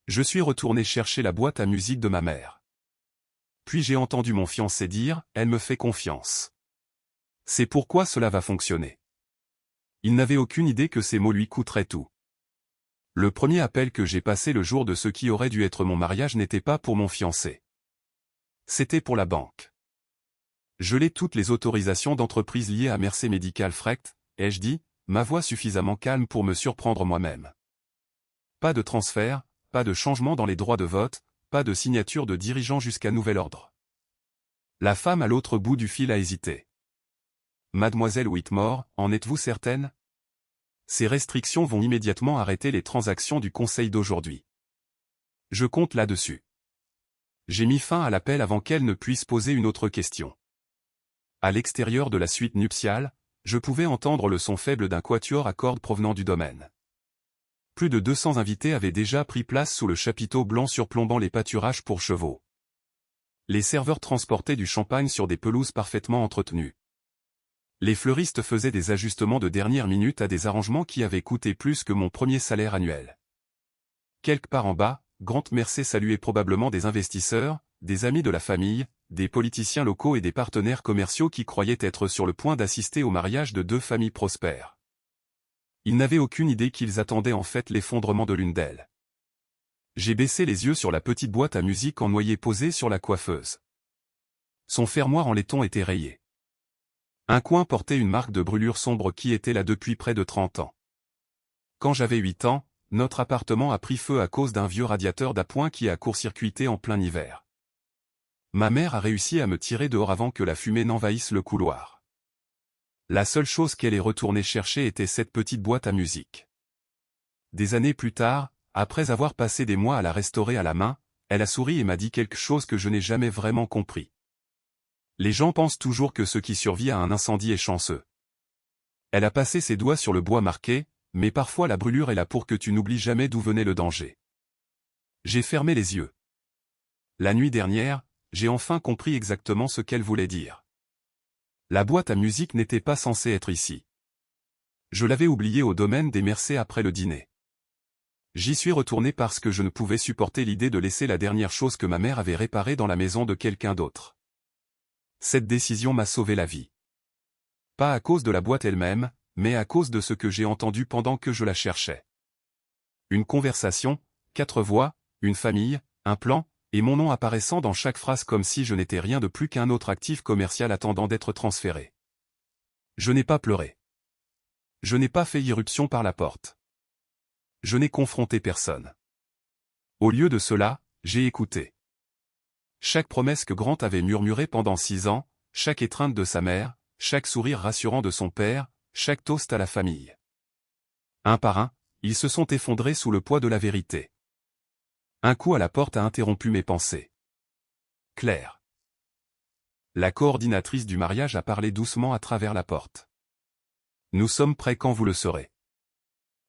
Je suis retourné chercher la boîte à musique de ma mère. Puis j'ai entendu mon fiancé dire « Elle me fait confiance. C'est pourquoi cela va fonctionner ». Il n'avait aucune idée que ces mots lui coûteraient tout. Le premier appel que j'ai passé le jour de ce qui aurait dû être mon mariage n'était pas pour mon fiancé. C'était pour la banque. Je l'ai toutes les autorisations d'entreprise liées à Mercé Medical Freight, ai-je dit, ma voix suffisamment calme pour me surprendre moi-même. Pas de transfert, pas de changement dans les droits de vote, pas de signature de dirigeant jusqu'à nouvel ordre. La femme à l'autre bout du fil a hésité. Mademoiselle Whitmore, en êtes-vous certaine? Ces restrictions vont immédiatement arrêter les transactions du conseil d'aujourd'hui. Je compte là-dessus. J'ai mis fin à l'appel avant qu'elle ne puisse poser une autre question. À l'extérieur de la suite nuptiale, je pouvais entendre le son faible d'un quatuor à cordes provenant du domaine. Plus de 200 invités avaient déjà pris place sous le chapiteau blanc surplombant les pâturages pour chevaux. Les serveurs transportaient du champagne sur des pelouses parfaitement entretenues. Les fleuristes faisaient des ajustements de dernière minute à des arrangements qui avaient coûté plus que mon premier salaire annuel. Quelque part en bas, Grant Mercé saluait probablement des investisseurs, des amis de la famille, des politiciens locaux et des partenaires commerciaux qui croyaient être sur le point d'assister au mariage de deux familles prospères. Ils n'avaient aucune idée qu'ils attendaient en fait l'effondrement de l'une d'elles. J'ai baissé les yeux sur la petite boîte à musique en noyer posée sur la coiffeuse. Son fermoir en laiton était rayé. Un coin portait une marque de brûlure sombre qui était là depuis près de 30 ans. Quand j'avais 8 ans, notre appartement a pris feu à cause d'un vieux radiateur d'appoint qui a court-circuité en plein hiver. Ma mère a réussi à me tirer dehors avant que la fumée n'envahisse le couloir. La seule chose qu'elle est retournée chercher était cette petite boîte à musique. Des années plus tard, après avoir passé des mois à la restaurer à la main, elle a souri et m'a dit quelque chose que je n'ai jamais vraiment compris. Les gens pensent toujours que ce qui survit à un incendie est chanceux. Elle a passé ses doigts sur le bois marqué, mais parfois la brûlure est là pour que tu n'oublies jamais d'où venait le danger. J'ai fermé les yeux. La nuit dernière, j'ai enfin compris exactement ce qu'elle voulait dire. La boîte à musique n'était pas censée être ici. Je l'avais oubliée au domaine des Mercé après le dîner. J'y suis retourné parce que je ne pouvais supporter l'idée de laisser la dernière chose que ma mère avait réparée dans la maison de quelqu'un d'autre. Cette décision m'a sauvé la vie. Pas à cause de la boîte elle-même, mais à cause de ce que j'ai entendu pendant que je la cherchais. Une conversation, 4 voix, une famille, un plan, et mon nom apparaissant dans chaque phrase comme si je n'étais rien de plus qu'un autre actif commercial attendant d'être transféré. Je n'ai pas pleuré. Je n'ai pas fait irruption par la porte. Je n'ai confronté personne. Au lieu de cela, j'ai écouté. Chaque promesse que Grant avait murmurée pendant 6 ans, chaque étreinte de sa mère, chaque sourire rassurant de son père, chaque toast à la famille. Un par un, ils se sont effondrés sous le poids de la vérité. Un coup à la porte a interrompu mes pensées. Claire. La coordinatrice du mariage a parlé doucement à travers la porte. Nous sommes prêts quand vous le serez.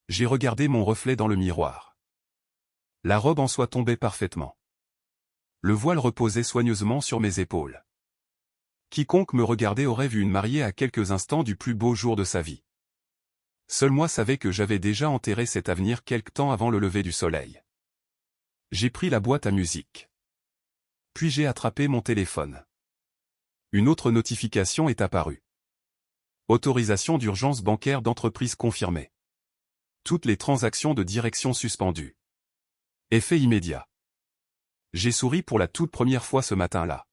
J'ai regardé mon reflet dans le miroir. La robe en soie tombait parfaitement. Le voile reposait soigneusement sur mes épaules. Quiconque me regardait aurait vu une mariée à quelques instants du plus beau jour de sa vie. Seul moi savais que j'avais déjà enterré cet avenir quelque temps avant le lever du soleil. J'ai pris la boîte à musique. Puis j'ai attrapé mon téléphone. Une autre notification est apparue. Autorisation d'urgence bancaire d'entreprise confirmée. Toutes les transactions de direction suspendues. Effet immédiat. J'ai souri pour la toute première fois ce matin-là.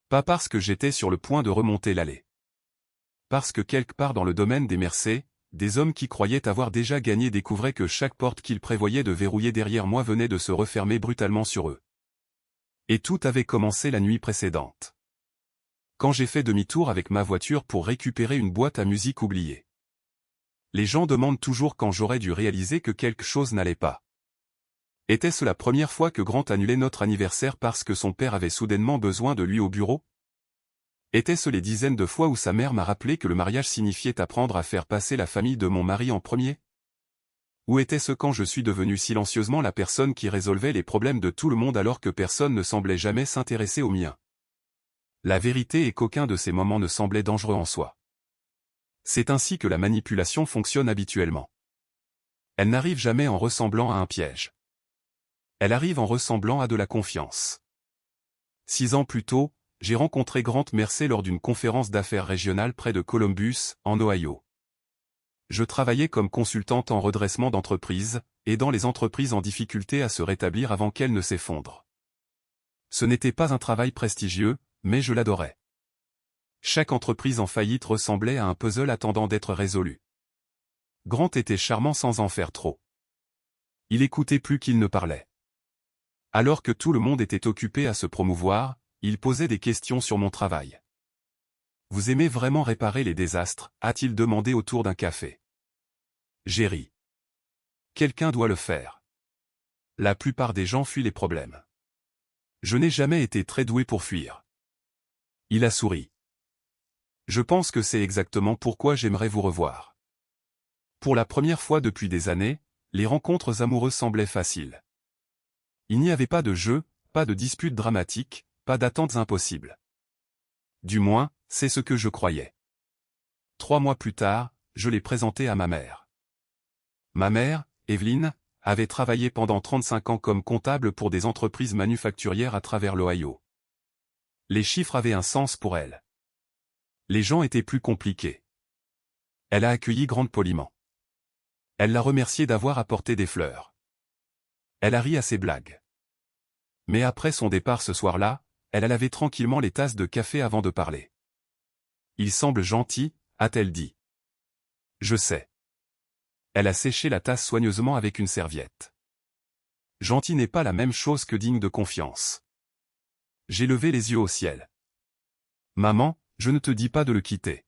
Pas parce que j'étais sur le point de remonter l'allée. Parce que quelque part dans le domaine des Mercé, des hommes qui croyaient avoir déjà gagné découvraient que chaque porte qu'ils prévoyaient de verrouiller derrière moi venait de se refermer brutalement sur eux. Et tout avait commencé la nuit précédente. Quand j'ai fait demi-tour avec ma voiture pour récupérer une boîte à musique oubliée. Les gens demandent toujours quand j'aurais dû réaliser que quelque chose n'allait pas. Était-ce la première fois que Grant annulait notre anniversaire parce que son père avait soudainement besoin de lui au bureau? Était-ce les dizaines de fois où sa mère m'a rappelé que le mariage signifiait apprendre à faire passer la famille de mon mari en premier? Ou était-ce quand je suis devenu silencieusement la personne qui résolvait les problèmes de tout le monde alors que personne ne semblait jamais s'intéresser aux miens? La vérité est qu'aucun de ces moments ne semblait dangereux en soi. C'est ainsi que la manipulation fonctionne habituellement. Elle n'arrive jamais en ressemblant à un piège. Elle arrive en ressemblant à de la confiance. 6 ans plus tôt, j'ai rencontré Grant Mercer lors d'une conférence d'affaires régionale près de Columbus, en Ohio. Je travaillais comme consultante en redressement d'entreprise, aidant les entreprises en difficulté à se rétablir avant qu'elles ne s'effondrent. Ce n'était pas un travail prestigieux, mais je l'adorais. Chaque entreprise en faillite ressemblait à un puzzle attendant d'être résolu. Grant était charmant sans en faire trop. Il écoutait plus qu'il ne parlait. Alors que tout le monde était occupé à se promouvoir, il posait des questions sur mon travail. « Vous aimez vraiment réparer les désastres ?» a-t-il demandé autour d'un café. J'ai ri. Quelqu'un doit le faire. La plupart des gens fuient les problèmes. Je n'ai jamais été très doué pour fuir. Il a souri. Je pense que c'est exactement pourquoi j'aimerais vous revoir. Pour la première fois depuis des années, les rencontres amoureuses semblaient faciles. Il n'y avait pas de jeu, pas de disputes dramatiques, pas d'attentes impossibles. Du moins, c'est ce que je croyais. 3 mois plus tard, je l'ai présenté à ma mère. Ma mère, Evelyn, avait travaillé pendant 35 ans comme comptable pour des entreprises manufacturières à travers l'Ohio. Les chiffres avaient un sens pour elle. Les gens étaient plus compliqués. Elle a accueilli Grant poliment. Elle l'a remercié d'avoir apporté des fleurs. Elle a ri à ses blagues. Mais après son départ ce soir-là, elle a lavé tranquillement les tasses de café avant de parler. « Il semble gentil », a-t-elle dit. « Je sais. » Elle a séché la tasse soigneusement avec une serviette. « Gentil n'est pas la même chose que digne de confiance. » J'ai levé les yeux au ciel. « Maman, je ne te dis pas de le quitter. »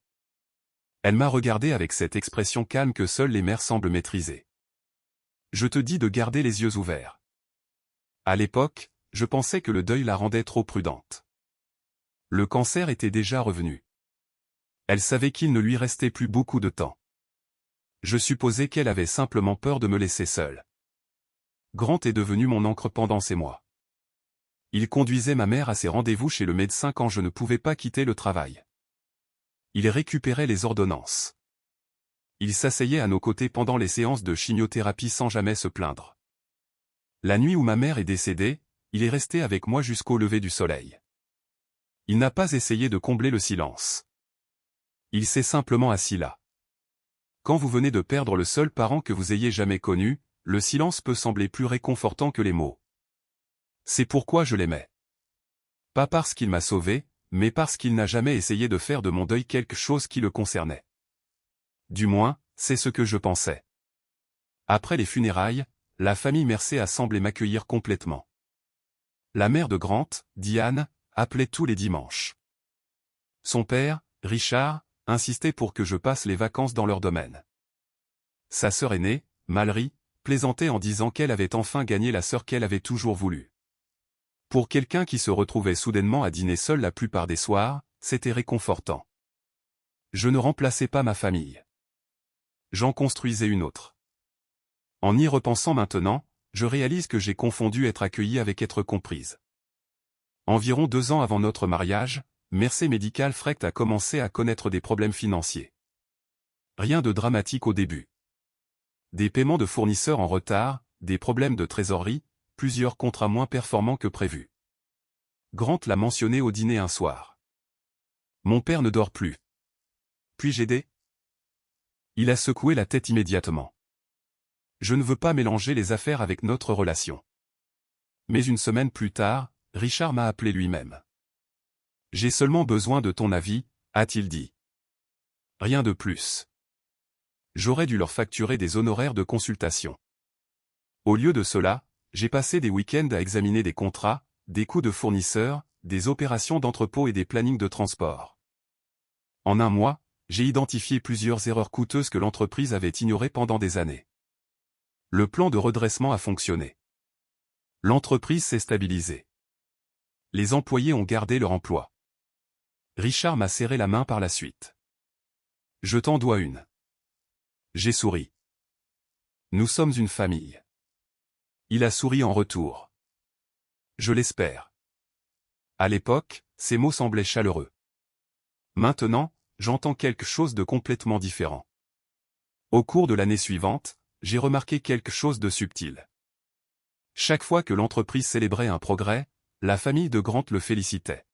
Elle m'a regardé avec cette expression calme que seules les mères semblent maîtriser. « Je te dis de garder les yeux ouverts. » À l'époque, je pensais que le deuil la rendait trop prudente. Le cancer était déjà revenu. Elle savait qu'il ne lui restait plus beaucoup de temps. Je supposais qu'elle avait simplement peur de me laisser seule. Grant est devenu mon ancre pendant ces mois. Il conduisait ma mère à ses rendez-vous chez le médecin quand je ne pouvais pas quitter le travail. Il récupérait les ordonnances. Il s'asseyait à nos côtés pendant les séances de chimiothérapie sans jamais se plaindre. La nuit où ma mère est décédée, il est resté avec moi jusqu'au lever du soleil. Il n'a pas essayé de combler le silence. Il s'est simplement assis là. Quand vous venez de perdre le seul parent que vous ayez jamais connu, le silence peut sembler plus réconfortant que les mots. C'est pourquoi je l'aimais. Pas parce qu'il m'a sauvé, mais parce qu'il n'a jamais essayé de faire de mon deuil quelque chose qui le concernait. Du moins, c'est ce que je pensais. Après les funérailles, la famille Mercer a semblé m'accueillir complètement. La mère de Grant, Diane, appelait tous les dimanches. Son père, Richard, insistait pour que je passe les vacances dans leur domaine. Sa sœur aînée, Mallory, plaisantait en disant qu'elle avait enfin gagné la sœur qu'elle avait toujours voulu. Pour quelqu'un qui se retrouvait soudainement à dîner seul la plupart des soirs, c'était réconfortant. Je ne remplaçais pas ma famille. J'en construisais une autre. En y repensant maintenant, je réalise que j'ai confondu être accueillie avec être comprise. Environ 2 ans avant notre mariage, Mercer Medical Freight a commencé à connaître des problèmes financiers. Rien de dramatique au début. Des paiements de fournisseurs en retard, des problèmes de trésorerie, plusieurs contrats moins performants que prévu. Grant l'a mentionné au dîner un soir. Mon père ne dort plus. Puis-je aider? Il a secoué la tête immédiatement. Je ne veux pas mélanger les affaires avec notre relation. Mais une semaine plus tard, Richard m'a appelé lui-même. J'ai seulement besoin de ton avis, a-t-il dit. Rien de plus. J'aurais dû leur facturer des honoraires de consultation. Au lieu de cela, j'ai passé des week-ends à examiner des contrats, des coûts de fournisseurs, des opérations d'entrepôt et des plannings de transport. En un mois, j'ai identifié plusieurs erreurs coûteuses que l'entreprise avait ignorées pendant des années. Le plan de redressement a fonctionné. L'entreprise s'est stabilisée. Les employés ont gardé leur emploi. Richard m'a serré la main par la suite. Je t'en dois une. J'ai souri. Nous sommes une famille. Il a souri en retour. Je l'espère. À l'époque, ces mots semblaient chaleureux. Maintenant, j'entends quelque chose de complètement différent. Au cours de l'année suivante, j'ai remarqué quelque chose de subtil. Chaque fois que l'entreprise célébrait un progrès, la famille de Grant le félicitait.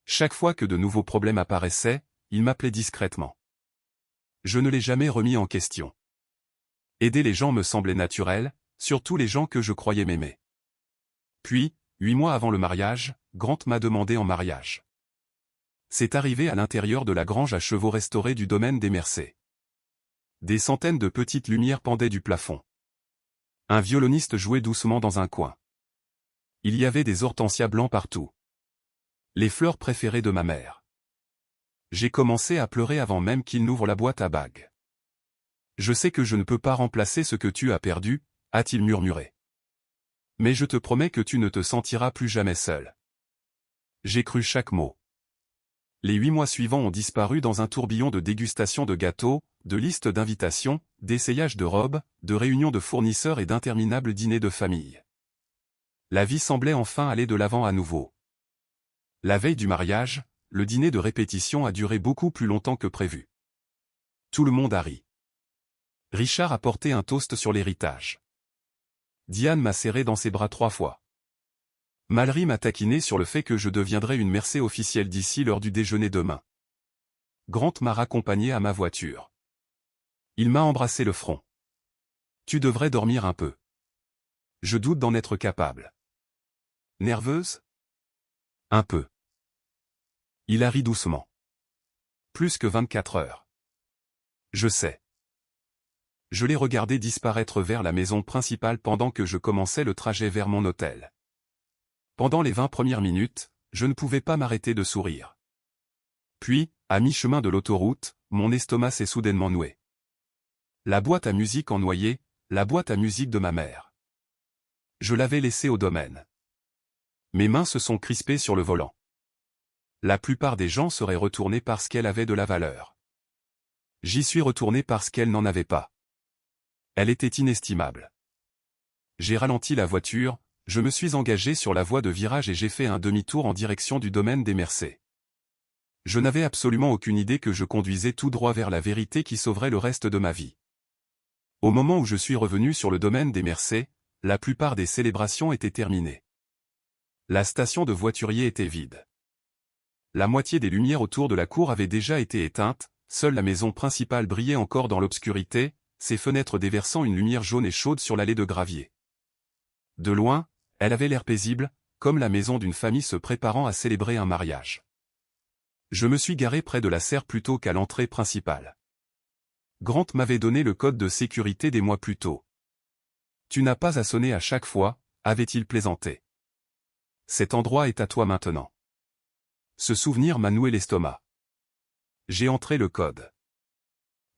Chaque fois que de nouveaux problèmes apparaissaient, il m'appelait discrètement. Je ne l'ai jamais remis en question. Aider les gens me semblait naturel, surtout les gens que je croyais m'aimer. Puis, 8 mois avant le mariage, Grant m'a demandé en mariage. C'est arrivé à l'intérieur de la grange à chevaux restaurée du domaine des Mercey. Des centaines de petites lumières pendaient du plafond. Un violoniste jouait doucement dans un coin. Il y avait des hortensias blancs partout. Les fleurs préférées de ma mère. J'ai commencé à pleurer avant même qu'il n'ouvre la boîte à bagues. Je sais que je ne peux pas remplacer ce que tu as perdu, a-t-il murmuré. Mais je te promets que tu ne te sentiras plus jamais seul. J'ai cru chaque mot. Les 8 mois suivants ont disparu dans un tourbillon de dégustation de gâteaux, de listes d'invitations, d'essayages de robes, de réunions de fournisseurs et d'interminables dîners de famille. La vie semblait enfin aller de l'avant à nouveau. La veille du mariage, le dîner de répétition a duré beaucoup plus longtemps que prévu. Tout le monde a ri. Richard a porté un toast sur l'héritage. Diane m'a serré dans ses bras 3 fois. Mallory m'a taquiné sur le fait que je deviendrais une Mercey officielle d'ici lors du déjeuner demain. Grant m'a raccompagné à ma voiture. Il m'a embrassé le front. Tu devrais dormir un peu. Je doute d'en être capable. Nerveuse? Un peu. Il a ri doucement. Plus que 24 heures. Je sais. Je l'ai regardé disparaître vers la maison principale pendant que je commençais le trajet vers mon hôtel. Pendant les 20 premières minutes, je ne pouvais pas m'arrêter de sourire. Puis, à mi-chemin de l'autoroute, mon estomac s'est soudainement noué. La boîte à musique en noyer, la boîte à musique de ma mère. Je l'avais laissée au domaine. Mes mains se sont crispées sur le volant. La plupart des gens seraient retournés parce qu'elle avait de la valeur. J'y suis retourné parce qu'elle n'en avait pas. Elle était inestimable. J'ai ralenti la voiture, je me suis engagé sur la voie de virage et j'ai fait un demi-tour en direction du domaine des Mercey. Je n'avais absolument aucune idée que je conduisais tout droit vers la vérité qui sauverait le reste de ma vie. Au moment où je suis revenu sur le domaine des Mercey, la plupart des célébrations étaient terminées. La station de voiturier était vide. La moitié des lumières autour de la cour avaient déjà été éteintes, seule la maison principale brillait encore dans l'obscurité, ses fenêtres déversant une lumière jaune et chaude sur l'allée de gravier. De loin, elle avait l'air paisible, comme la maison d'une famille se préparant à célébrer un mariage. Je me suis garé près de la serre plutôt qu'à l'entrée principale. Grant m'avait donné le code de sécurité des mois plus tôt. Tu n'as pas à sonner à chaque fois, avait-il plaisanté. Cet endroit est à toi maintenant. Ce souvenir m'a noué l'estomac. J'ai entré le code.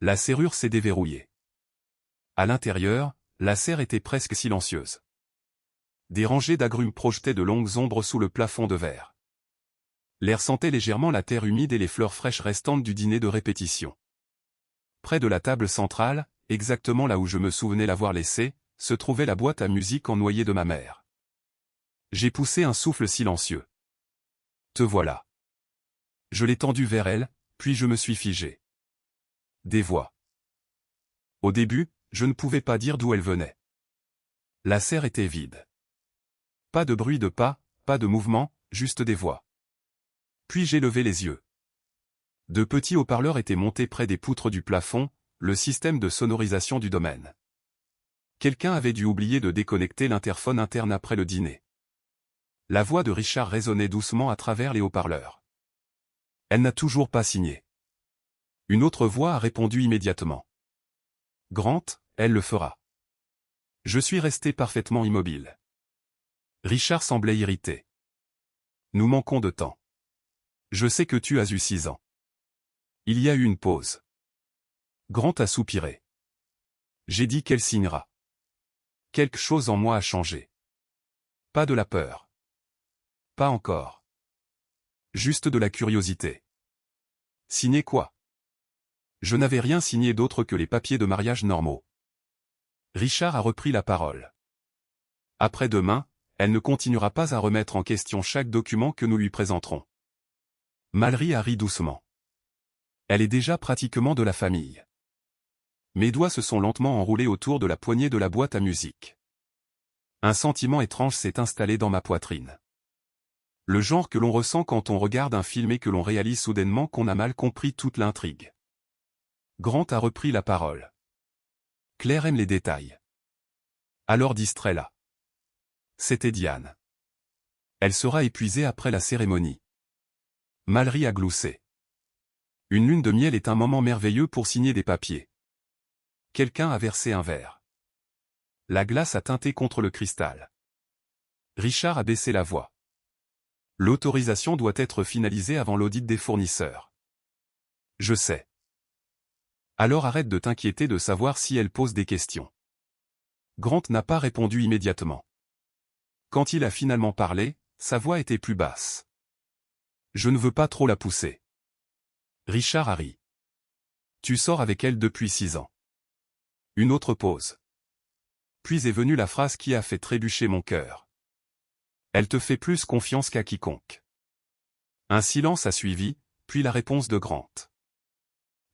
La serrure s'est déverrouillée. À l'intérieur, la serre était presque silencieuse. Des rangées d'agrumes projetaient de longues ombres sous le plafond de verre. L'air sentait légèrement la terre humide et les fleurs fraîches restantes du dîner de répétition. Près de la table centrale, exactement là où je me souvenais l'avoir laissée, se trouvait la boîte à musique en noyer de ma mère. J'ai poussé un souffle silencieux. Te voilà. Je l'ai tendue vers elle, puis je me suis figé. Des voix. Au début, je ne pouvais pas dire d'où elles venaient. La serre était vide. Pas de bruit de pas, pas de mouvement, juste des voix. Puis j'ai levé les yeux. De petits haut-parleurs étaient montés près des poutres du plafond, le système de sonorisation du domaine. Quelqu'un avait dû oublier de déconnecter l'interphone interne après le dîner. La voix de Richard résonnait doucement à travers les haut-parleurs. Elle n'a toujours pas signé. Une autre voix a répondu immédiatement. Grant, elle le fera. Je suis resté parfaitement immobile. Richard semblait irrité. Nous manquons de temps. Je sais que tu as eu 6 ans. Il y a eu une pause. Grant a soupiré. J'ai dit qu'elle signera. Quelque chose en moi a changé. Pas de la peur. Pas encore. Juste de la curiosité. Signer quoi? Je n'avais rien signé d'autre que les papiers de mariage normaux. Richard a repris la parole. Après-demain, elle ne continuera pas à remettre en question chaque document que nous lui présenterons. Mallory a ri doucement. Elle est déjà pratiquement de la famille. Mes doigts se sont lentement enroulés autour de la poignée de la boîte à musique. Un sentiment étrange s'est installé dans ma poitrine. Le genre que l'on ressent quand on regarde un film et que l'on réalise soudainement qu'on a mal compris toute l'intrigue. Grant a repris la parole. Claire aime les détails. Alors distrait-la. C'était Diane. Elle sera épuisée après la cérémonie. Mallory a gloussé. Une lune de miel est un moment merveilleux pour signer des papiers. Quelqu'un a versé un verre. La glace a teinté contre le cristal. Richard a baissé la voix. L'autorisation doit être finalisée avant l'audit des fournisseurs. Je sais. Alors arrête de t'inquiéter de savoir si elle pose des questions. Grant n'a pas répondu immédiatement. Quand il a finalement parlé, sa voix était plus basse. Je ne veux pas trop la pousser. Richard a ri. Tu sors avec elle depuis 6 ans. Une autre pause. Puis est venue la phrase qui a fait trébucher mon cœur. Elle te fait plus confiance qu'à quiconque. Un silence a suivi, puis la réponse de Grant.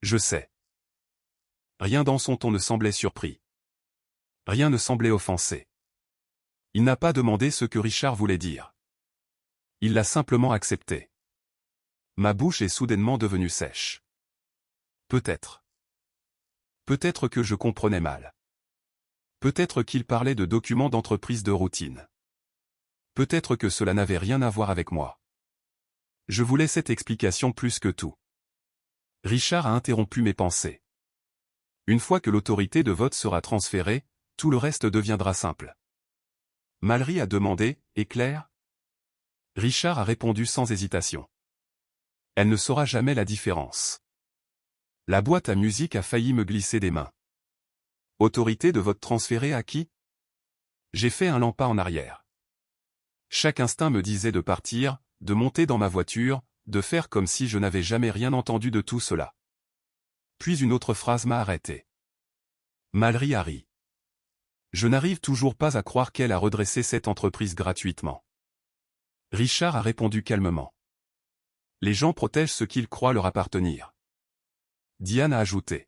Je sais. Rien dans son ton ne semblait surpris. Rien ne semblait offensé. Il n'a pas demandé ce que Richard voulait dire. Il l'a simplement accepté. Ma bouche est soudainement devenue sèche. Peut-être. Peut-être que je comprenais mal. Peut-être qu'il parlait de documents d'entreprise de routine. Peut-être que cela n'avait rien à voir avec moi. Je voulais cette explication plus que tout. Richard a interrompu mes pensées. Une fois que l'autorité de vote sera transférée, tout le reste deviendra simple. Mallory a demandé, et Claire ? Richard a répondu sans hésitation. Elle ne saura jamais la différence. La boîte à musique a failli me glisser des mains. Autorité de vote transférée à qui ? J'ai fait un lent pas en arrière. Chaque instinct me disait de partir, de monter dans ma voiture, de faire comme si je n'avais jamais rien entendu de tout cela. Puis une autre phrase m'a arrêté. Mallory a ri. Je n'arrive toujours pas à croire qu'elle a redressé cette entreprise gratuitement. Richard a répondu calmement. Les gens protègent ce qu'ils croient leur appartenir. Diane a ajouté.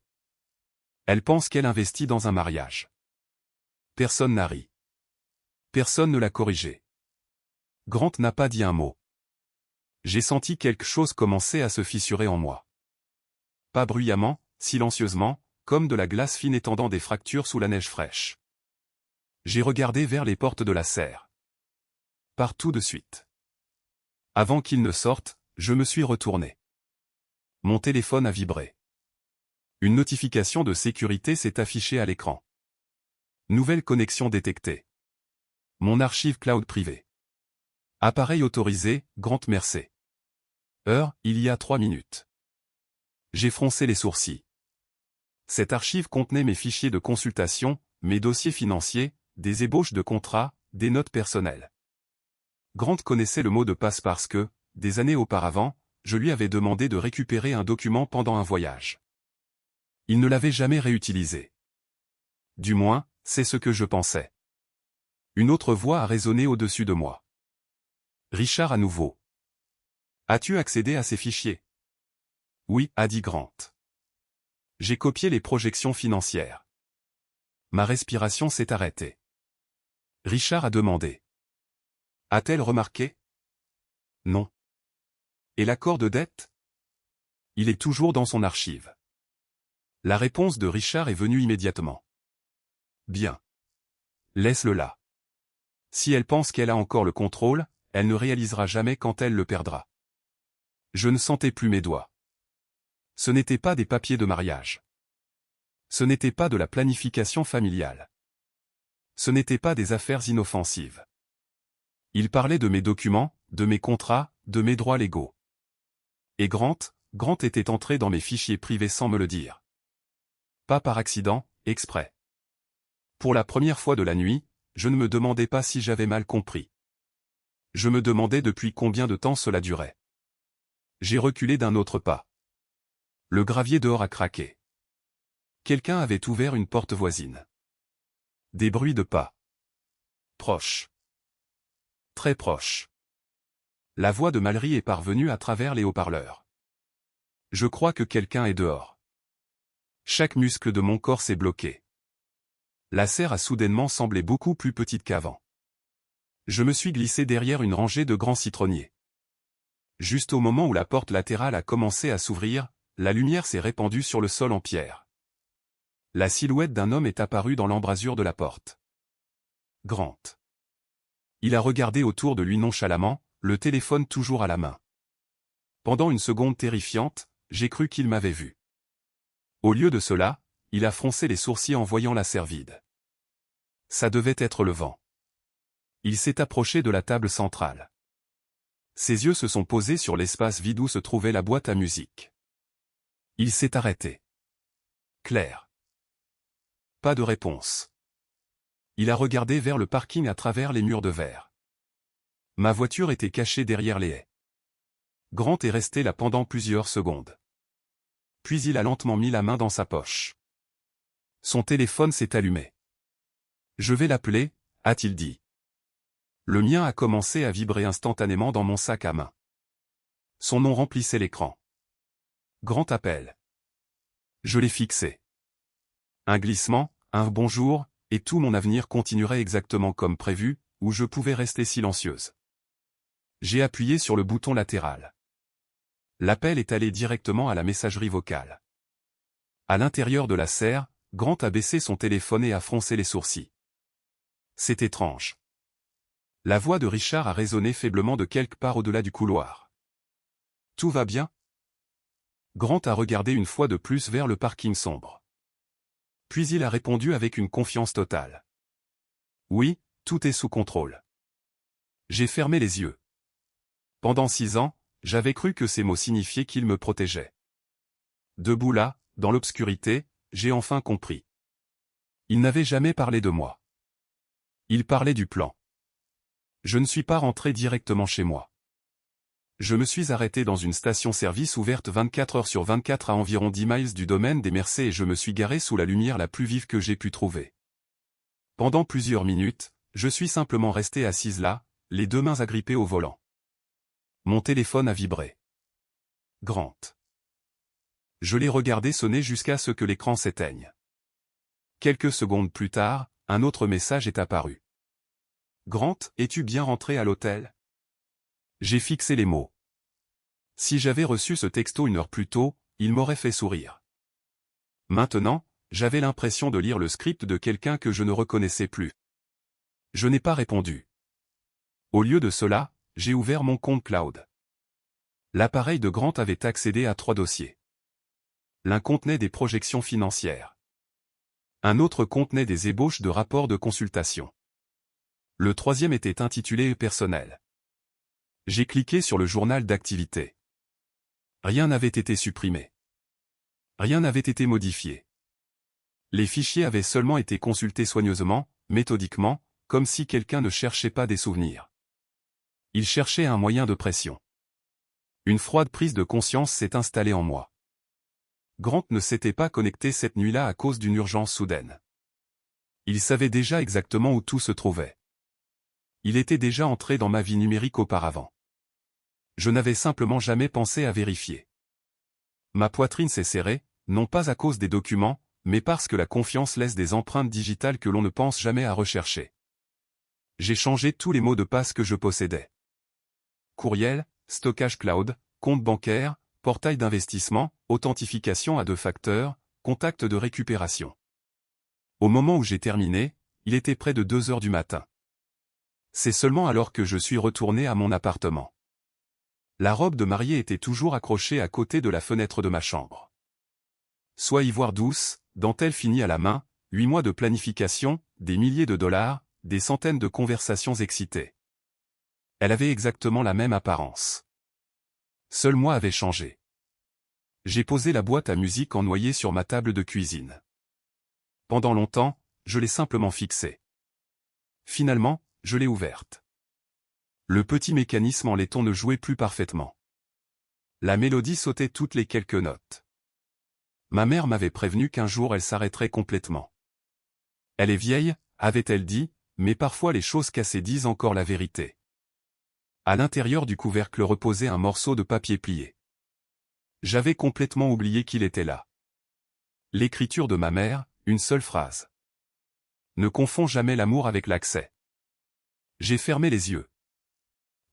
Elle pense qu'elle investit dans un mariage. Personne n'a ri. Personne ne l'a corrigé. Grant n'a pas dit un mot. J'ai senti quelque chose commencer à se fissurer en moi. Pas bruyamment, silencieusement, comme de la glace fine étendant des fractures sous la neige fraîche. J'ai regardé vers les portes de la serre. Partout de suite. Avant qu'il ne sorte, je me suis retourné. Mon téléphone a vibré. Une notification de sécurité s'est affichée à l'écran. Nouvelle connexion détectée. Mon archive cloud privée. Appareil autorisé, Grant Mercé. Heure, il y a 3 minutes. J'ai froncé les sourcils. Cette archive contenait mes fichiers de consultation, mes dossiers financiers, des ébauches de contrats, des notes personnelles. Grant connaissait le mot de passe parce que, des années auparavant, je lui avais demandé de récupérer un document pendant un voyage. Il ne l'avait jamais réutilisé. Du moins, c'est ce que je pensais. Une autre voix a résonné au-dessus de moi. Richard à nouveau. As-tu accédé à ces fichiers ? Oui, a dit Grant. J'ai copié les projections financières. Ma respiration s'est arrêtée. Richard a demandé. A-t-elle remarqué ? Non. Et l'accord de dette ? Il est toujours dans son archive. La réponse de Richard est venue immédiatement. Bien. Laisse-le là. Si elle pense qu'elle a encore le contrôle, elle ne réalisera jamais quand elle le perdra. Je ne sentais plus mes doigts. Ce n'étaient pas des papiers de mariage. Ce n'était pas de la planification familiale. Ce n'étaient pas des affaires inoffensives. Il parlait de mes documents, de mes contrats, de mes droits légaux. Et Grant était entré dans mes fichiers privés sans me le dire. Pas par accident, exprès. Pour la première fois de la nuit, je ne me demandais pas si j'avais mal compris. Je me demandais depuis combien de temps cela durait. J'ai reculé d'un autre pas. Le gravier dehors a craqué. Quelqu'un avait ouvert une porte voisine. Des bruits de pas. Proches. Très proches. La voix de Mallory est parvenue à travers les haut-parleurs. Je crois que quelqu'un est dehors. Chaque muscle de mon corps s'est bloqué. La serre a soudainement semblé beaucoup plus petite qu'avant. Je me suis glissé derrière une rangée de grands citronniers. Juste au moment où la porte latérale a commencé à s'ouvrir, la lumière s'est répandue sur le sol en pierre. La silhouette d'un homme est apparue dans l'embrasure de la porte. Grant. Il a regardé autour de lui nonchalamment, le téléphone toujours à la main. Pendant une seconde terrifiante, j'ai cru qu'il m'avait vu. Au lieu de cela, il a froncé les sourcils en voyant la serre vide. Ça devait être le vent. Il s'est approché de la table centrale. Ses yeux se sont posés sur l'espace vide où se trouvait la boîte à musique. Il s'est arrêté. Claire. Pas de réponse. Il a regardé vers le parking à travers les murs de verre. Ma voiture était cachée derrière les haies. Grant est resté là pendant plusieurs secondes. Puis il a lentement mis la main dans sa poche. Son téléphone s'est allumé. « Je vais l'appeler », a-t-il dit. Le mien a commencé à vibrer instantanément dans mon sac à main. Son nom remplissait l'écran. Grant appelle. Je l'ai fixé. Un glissement, un bonjour, et tout mon avenir continuerait exactement comme prévu, où je pouvais rester silencieuse. J'ai appuyé sur le bouton latéral. L'appel est allé directement à la messagerie vocale. À l'intérieur de la serre, Grant a baissé son téléphone et a froncé les sourcils. C'est étrange. La voix de Richard a résonné faiblement de quelque part au-delà du couloir. Tout va bien? Grant a regardé une fois de plus vers le parking sombre. Puis il a répondu avec une confiance totale. Oui, tout est sous contrôle. J'ai fermé les yeux. Pendant 6 ans, j'avais cru que ces mots signifiaient qu'il me protégeait. Debout là, dans l'obscurité, j'ai enfin compris. Il n'avait jamais parlé de moi. Il parlait du plan. Je ne suis pas rentré directement chez moi. Je me suis arrêté dans une station-service ouverte 24 heures sur 24 à environ 10 miles du domaine des Mercey et je me suis garé sous la lumière la plus vive que j'ai pu trouver. Pendant plusieurs minutes, je suis simplement resté assise là, les 2 mains agrippées au volant. Mon téléphone a vibré. Grant. Je l'ai regardé sonner jusqu'à ce que l'écran s'éteigne. Quelques secondes plus tard, un autre message est apparu. Grant, es-tu bien rentré à l'hôtel? J'ai fixé les mots. Si j'avais reçu ce texto 1 heure plus tôt, il m'aurait fait sourire. Maintenant, j'avais l'impression de lire le script de quelqu'un que je ne reconnaissais plus. Je n'ai pas répondu. Au lieu de cela, j'ai ouvert mon compte cloud. L'appareil de Grant avait accédé à 3 dossiers. L'un contenait des projections financières. Un autre contenait des ébauches de rapports de consultation. Le 3e était intitulé « Personnel ». J'ai cliqué sur le journal d'activité. Rien n'avait été supprimé. Rien n'avait été modifié. Les fichiers avaient seulement été consultés soigneusement, méthodiquement, comme si quelqu'un ne cherchait pas des souvenirs. Il cherchait un moyen de pression. Une froide prise de conscience s'est installée en moi. Grant ne s'était pas connecté cette nuit-là à cause d'une urgence soudaine. Il savait déjà exactement où tout se trouvait. Il était déjà entré dans ma vie numérique auparavant. Je n'avais simplement jamais pensé à vérifier. Ma poitrine s'est serrée, non pas à cause des documents, mais parce que la confiance laisse des empreintes digitales que l'on ne pense jamais à rechercher. J'ai changé tous les mots de passe que je possédais. Courriel, stockage cloud, compte bancaire, portail d'investissement, authentification à 2 facteurs, contact de récupération. Au moment où j'ai terminé, il était près de 2 heures du matin. C'est seulement alors que je suis retourné à mon appartement. La robe de mariée était toujours accrochée à côté de la fenêtre de ma chambre. Soie ivoire douce, dentelle finie à la main, 8 mois de planification, des milliers de dollars, des centaines de conversations excitées. Elle avait exactement la même apparence. Seul moi avait changé. J'ai posé la boîte à musique ennoyée sur ma table de cuisine. Pendant longtemps, je l'ai simplement fixée. Finalement, je l'ai ouverte. Le petit mécanisme en laiton ne jouait plus parfaitement. La mélodie sautait toutes les quelques notes. Ma mère m'avait prévenu qu'un jour elle s'arrêterait complètement. Elle est vieille, avait-elle dit, mais parfois les choses cassées disent encore la vérité. À l'intérieur du couvercle reposait un morceau de papier plié. J'avais complètement oublié qu'il était là. L'écriture de ma mère, une seule phrase. Ne confonds jamais l'amour avec l'accès. J'ai fermé les yeux.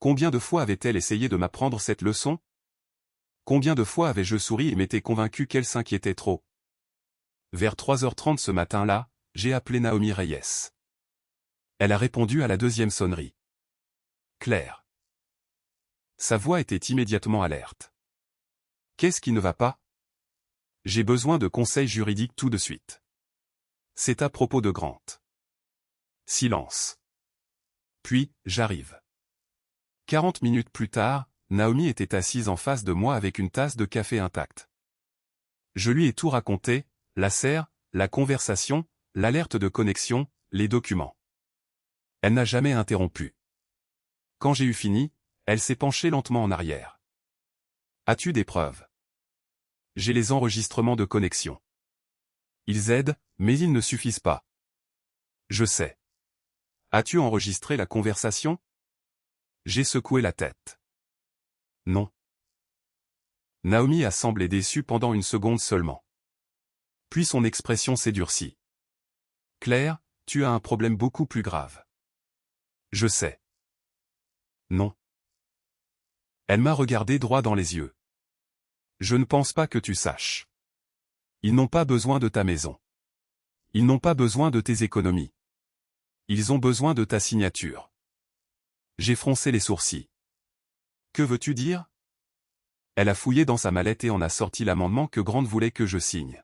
Combien de fois avait-elle essayé de m'apprendre cette leçon? Combien de fois avais-je souri et m'étais convaincu qu'elle s'inquiétait trop? Vers 3h30 ce matin-là, j'ai appelé Naomi Reyes. Elle a répondu à la deuxième sonnerie. Claire. Sa voix était immédiatement alerte. Qu'est-ce qui ne va pas? J'ai besoin de conseils juridiques tout de suite. C'est à propos de Grant. Silence. Puis, j'arrive. 40 minutes plus tard, Naomi était assise en face de moi avec une tasse de café intacte. Je lui ai tout raconté, la serre, la conversation, l'alerte de connexion, les documents. Elle n'a jamais interrompu. Quand j'ai eu fini, elle s'est penchée lentement en arrière. As-tu des preuves? J'ai les enregistrements de connexion. Ils aident, mais ils ne suffisent pas. Je sais. As-tu enregistré la conversation? J'ai secoué la tête. Non. Naomi a semblé déçue pendant une seconde seulement. Puis son expression s'est durcie. Claire, tu as un problème beaucoup plus grave. Je sais. Non. Elle m'a regardé droit dans les yeux. Je ne pense pas que tu saches. Ils n'ont pas besoin de ta maison. Ils n'ont pas besoin de tes économies. Ils ont besoin de ta signature. J'ai froncé les sourcils. Que veux-tu dire? Elle a fouillé dans sa mallette et en a sorti l'amendement que Grant voulait que je signe.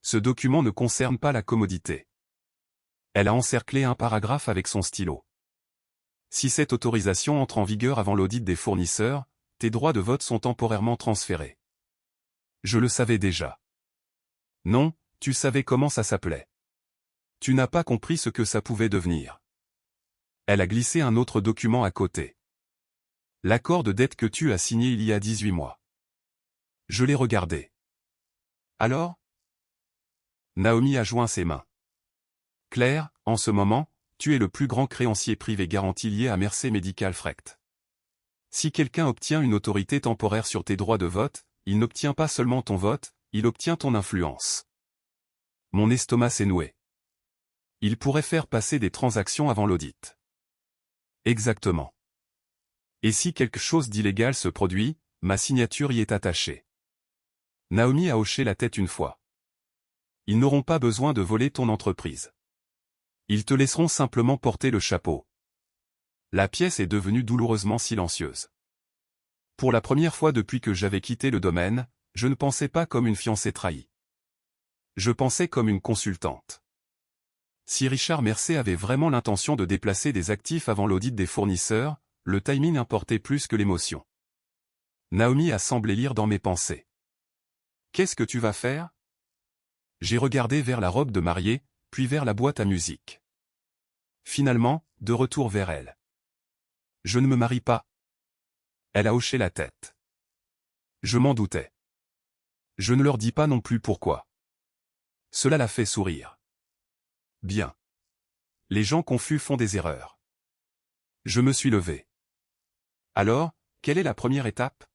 Ce document ne concerne pas la commodité. Elle a encerclé un paragraphe avec son stylo. Si cette autorisation entre en vigueur avant l'audit des fournisseurs, tes droits de vote sont temporairement transférés. Je le savais déjà. Non, tu savais comment ça s'appelait. Tu n'as pas compris ce que ça pouvait devenir. Elle a glissé un autre document à côté. L'accord de dette que tu as signé il y a 18 mois. Je l'ai regardé. Alors? Naomi a joint ses mains. Claire, en ce moment, tu es le plus grand créancier privé garanti lié à Mercer Medical Freight. Si quelqu'un obtient une autorité temporaire sur tes droits de vote, il n'obtient pas seulement ton vote, il obtient ton influence. Mon estomac s'est noué. Il pourrait faire passer des transactions avant l'audit. Exactement. Et si quelque chose d'illégal se produit, ma signature y est attachée. Naomi a hoché la tête une fois. Ils n'auront pas besoin de voler ton entreprise. Ils te laisseront simplement porter le chapeau. La pièce est devenue douloureusement silencieuse. Pour la première fois depuis que j'avais quitté le domaine, je ne pensais pas comme une fiancée trahie. Je pensais comme une consultante. Si Richard Mercer avait vraiment l'intention de déplacer des actifs avant l'audit des fournisseurs, le timing importait plus que l'émotion. Naomi a semblé lire dans mes pensées. Qu'est-ce que tu vas faire? J'ai regardé vers la robe de mariée, puis vers la boîte à musique. Finalement, de retour vers elle. Je ne me marie pas. Elle a hoché la tête. Je m'en doutais. Je ne leur dis pas non plus pourquoi. Cela l'a fait sourire. Bien. Les gens confus font des erreurs. Je me suis levé. Alors, quelle est la première étape?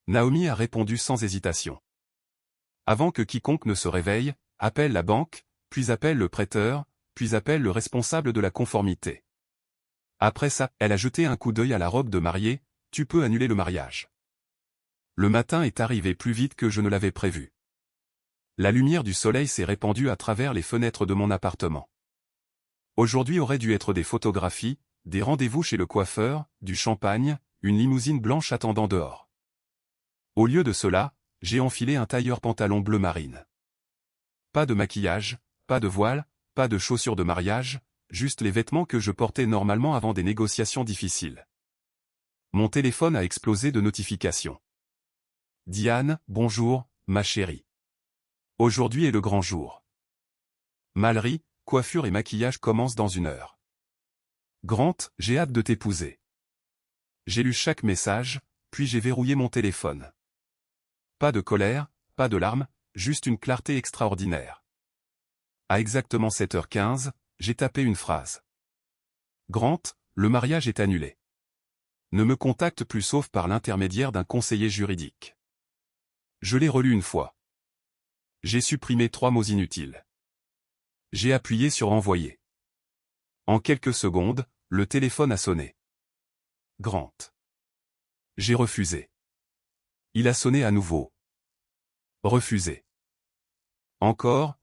Naomi a répondu sans hésitation. Avant que quiconque ne se réveille, appelle la banque, puis appelle le prêteur, puis appelle le responsable de la conformité. Après ça, elle a jeté un coup d'œil à la robe de mariée, tu peux annuler le mariage. Le matin est arrivé plus vite que je ne l'avais prévu. La lumière du soleil s'est répandue à travers les fenêtres de mon appartement. Aujourd'hui aurait dû être des photographies, des rendez-vous chez le coiffeur, du champagne, une limousine blanche attendant dehors. Au lieu de cela, j'ai enfilé un tailleur pantalon bleu marine. Pas de maquillage, pas de voile, pas de chaussures de mariage, juste les vêtements que je portais normalement avant des négociations difficiles. Mon téléphone a explosé de notifications. Diane, bonjour, ma chérie. Aujourd'hui est le grand jour. Malerie, coiffure et maquillage commencent dans 1 heure. Grant, j'ai hâte de t'épouser. J'ai lu chaque message, puis j'ai verrouillé mon téléphone. Pas de colère, pas de larmes, juste une clarté extraordinaire. À exactement 7h15, j'ai tapé une phrase. Grant, le mariage est annulé. Ne me contacte plus sauf par l'intermédiaire d'un conseiller juridique. Je l'ai relu une fois. J'ai supprimé 3 mots inutiles. J'ai appuyé sur envoyer. En quelques secondes, le téléphone a sonné. Grant. J'ai refusé. Il a sonné à nouveau. Refusé. Encore,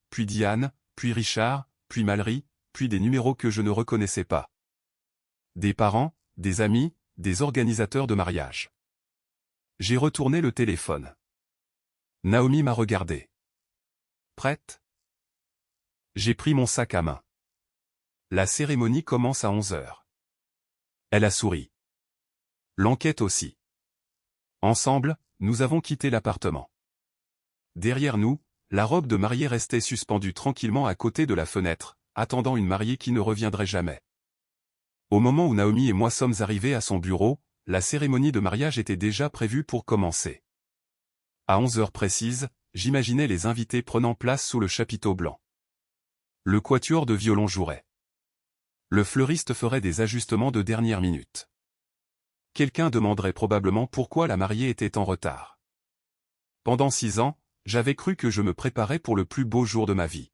puis Diane, puis Richard, puis Mallory, puis des numéros que je ne reconnaissais pas. Des parents, des amis, des organisateurs de mariage. J'ai retourné le téléphone. Naomi m'a regardé. Prête? J'ai pris mon sac à main. La cérémonie commence à 11 heures. Elle a souri. L'enquête aussi. Ensemble, nous avons quitté l'appartement. Derrière nous, la robe de mariée restait suspendue tranquillement à côté de la fenêtre, attendant une mariée qui ne reviendrait jamais. Au moment où Naomi et moi sommes arrivés à son bureau, la cérémonie de mariage était déjà prévue pour commencer. À 11 heures précises, j'imaginais les invités prenant place sous le chapiteau blanc. Le quatuor de violon jouerait. Le fleuriste ferait des ajustements de dernière minute. Quelqu'un demanderait probablement pourquoi la mariée était en retard. Pendant 6 ans, j'avais cru que je me préparais pour le plus beau jour de ma vie.